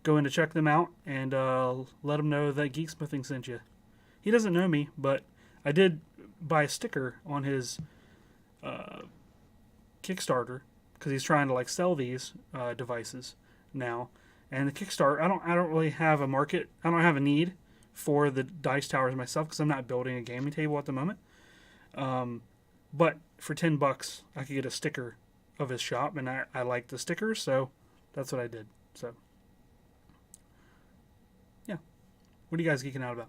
going to check them out and let him know that Geeksmithing sent you. He doesn't know me, but I did buy a sticker on his Kickstarter because he's trying to like sell these devices now. And the Kickstarter, I don't really have a market. I don't have a need for the dice towers myself because I'm not building a gaming table at the moment. But for $10, I could get a sticker of his shop, and I like the stickers, so that's what I did. So, yeah. What are you guys geeking out about?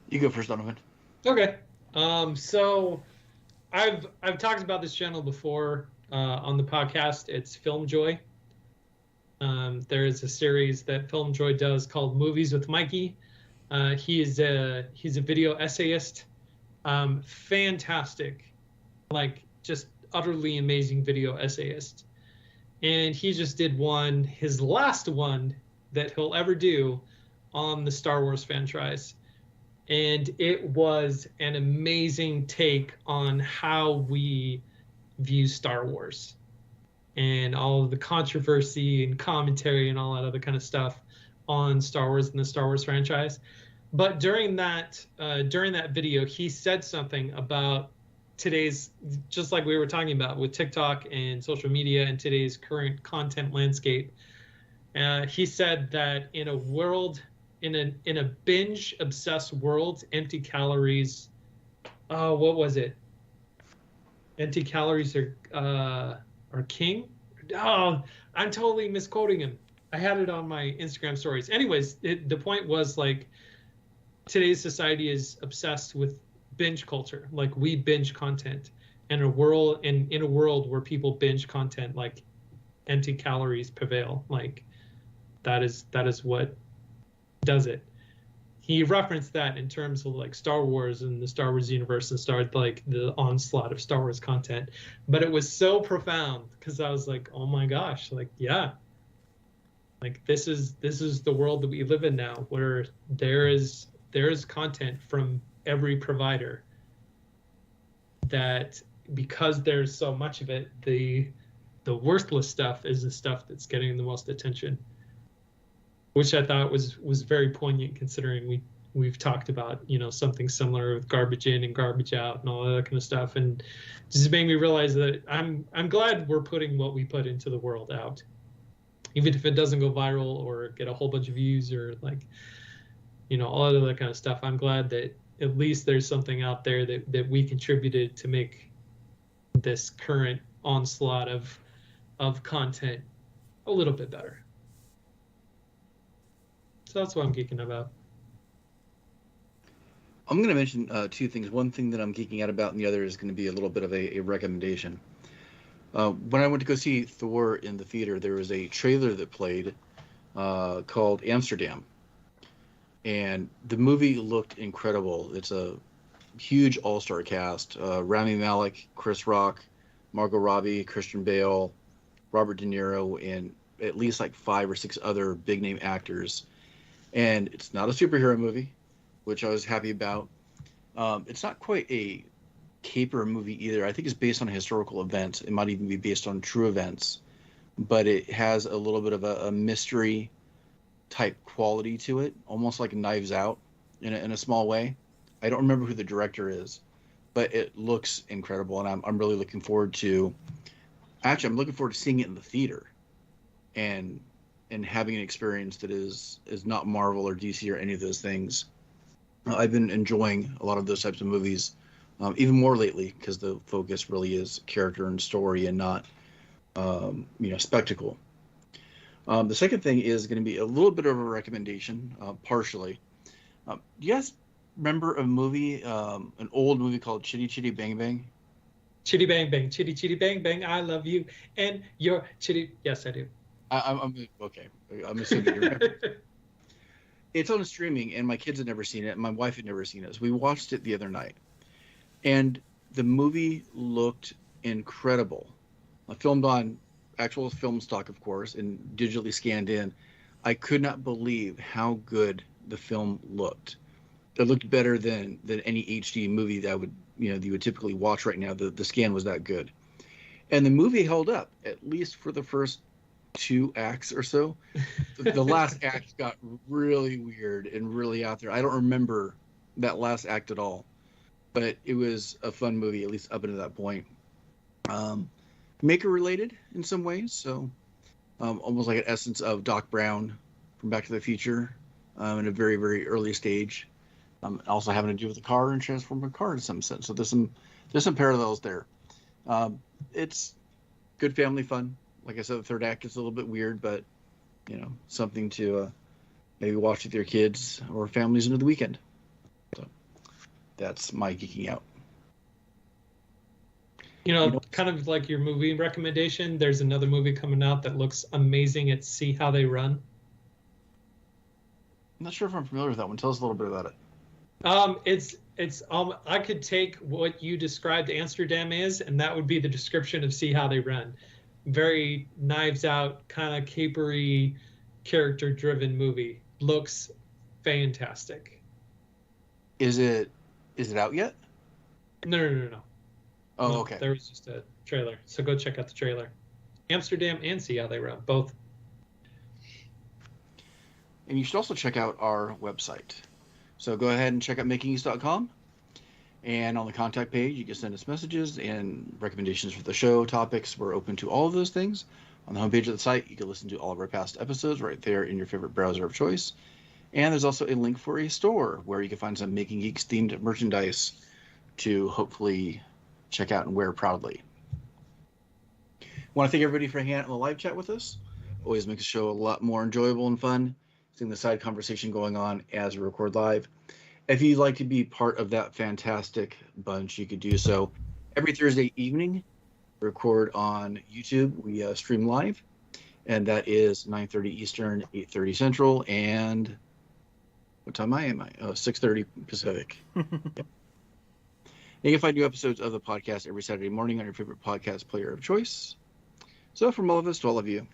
You go first, Donovan. Okay. So I've talked about this channel before on the podcast. It's Film Joy. There is a series that Film Joy does called Movies with Mikey. He's a video essayist. Fantastic, like just utterly amazing video essayist. And he just did one, his last one that he'll ever do on the Star Wars franchise. And it was an amazing take on how we view Star Wars and all of the controversy and commentary and all that other kind of stuff on Star Wars and the Star Wars franchise. But during that video, he said something about today's, just like we were talking about with TikTok and social media and today's current content landscape. He said that in a world, in a binge obsessed world, empty calories. Oh, what was it? Empty calories are king. Oh, I'm totally misquoting him. I had it on my Instagram stories. Anyways, the point was like today's society is obsessed with binge culture. Like we binge content, and in a world where people binge content, like empty calories prevail. Like that is what does it. He referenced that in terms of like Star Wars and the Star Wars universe and started like the onslaught of Star Wars content. But it was so profound because I was like, oh my gosh, like yeah. Like this is the world that we live in now, where there is content from every provider that because there's so much of it, the worthless stuff is the stuff that's getting the most attention. Which I thought was very poignant considering we've talked about, you know, something similar with garbage in and garbage out and all that kind of stuff. And just made me realize that I'm glad we're putting what we put into the world out. Even if it doesn't go viral or get a whole bunch of views or like, you know, all of that kind of stuff. I'm glad that at least there's something out there that we contributed to make this current onslaught of content a little bit better. So that's what I'm geeking about. I'm going to mention two things. One thing that I'm geeking out about, and the other is going to be a little bit of a recommendation. When I went to go see Thor in the theater, there was a trailer that played called Amsterdam. And the movie looked incredible. It's a huge all-star cast. Rami Malek, Chris Rock, Margot Robbie, Christian Bale, Robert De Niro, and at least like 5 or 6 other big-name actors. And it's not a superhero movie, which I was happy about. It's not quite a caper movie either. I think it's based on historical events. It might even be based on true events. But it has a little bit of a mystery type quality to it, almost like Knives Out in a small way. I don't remember who the director is, but it looks incredible. And I'm really looking forward to... Actually, I'm looking forward to seeing it in the theater. And having an experience that is not Marvel or DC or any of those things. I've been enjoying a lot of those types of movies, even more lately, because the focus really is character and story and not, spectacle. The second thing is going to be a little bit of a recommendation, partially. Do you guys remember a movie, an old movie called Chitty Chitty Bang Bang? Chitty bang bang, chitty chitty bang bang. I love you and your chitty. Yes, I do. I'm okay. I'm assuming you're. It's on streaming, and my kids had never seen it, and my wife had never seen it. So we watched it the other night, and the movie looked incredible. Filmed on actual film stock, of course, and digitally scanned in. I could not believe how good the film looked. It looked better than any HD movie that you would typically watch right now. The scan was that good, and the movie held up at least for the first 2 acts or so. The last act got really weird and really out there. I don't remember that last act at all, but it was a fun movie, at least up until that point. Maker related in some ways, so almost like an essence of Doc Brown from Back to the Future, in a very, very early stage. Also having to do with the car and transforming a car in some sense. So there's some parallels there. It's good family fun. Like I said, the third act is a little bit weird, but something to maybe watch with your kids or families into the weekend. So that's my geeking out. Kind of like your movie recommendation, there's another movie coming out that looks amazing. It's See How They Run. I'm not sure if I'm familiar with that one. Tell us a little bit about it. It's I could take what you described Amsterdam is, and that would be the description of See How They Run. Very Knives Out, kind of capery, character-driven movie. Looks fantastic. Is it out yet? No. Oh, No, okay. There was just a trailer, so go check out the trailer. Amsterdam and See How They Run, both. And you should also check out our website. So go ahead and check out makinggeeks.com. And on the contact page, you can send us messages and recommendations for the show, topics. We're open to all of those things. On the homepage of the site, you can listen to all of our past episodes right there in your favorite browser of choice. And there's also a link for a store where you can find some Making Geeks themed merchandise to hopefully check out and wear proudly. I want to thank everybody for hanging out in the live chat with us. Always makes the show a lot more enjoyable and fun, seeing the side conversation going on as we record live. If you'd like to be part of that fantastic bunch, you could do so. Every Thursday evening, we record on YouTube. We stream live, and that is 9:30 Eastern, 8:30 Central, and what time am I? 6:30 Pacific. Yep. You can find new episodes of the podcast every Saturday morning on your favorite podcast player of choice. So from all of us to all of you,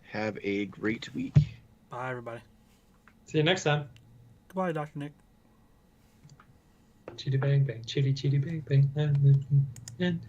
have a great week. Bye, everybody. See you next time. Goodbye, Dr. Nick. Chitty bang bang, chitty chitty bang bang.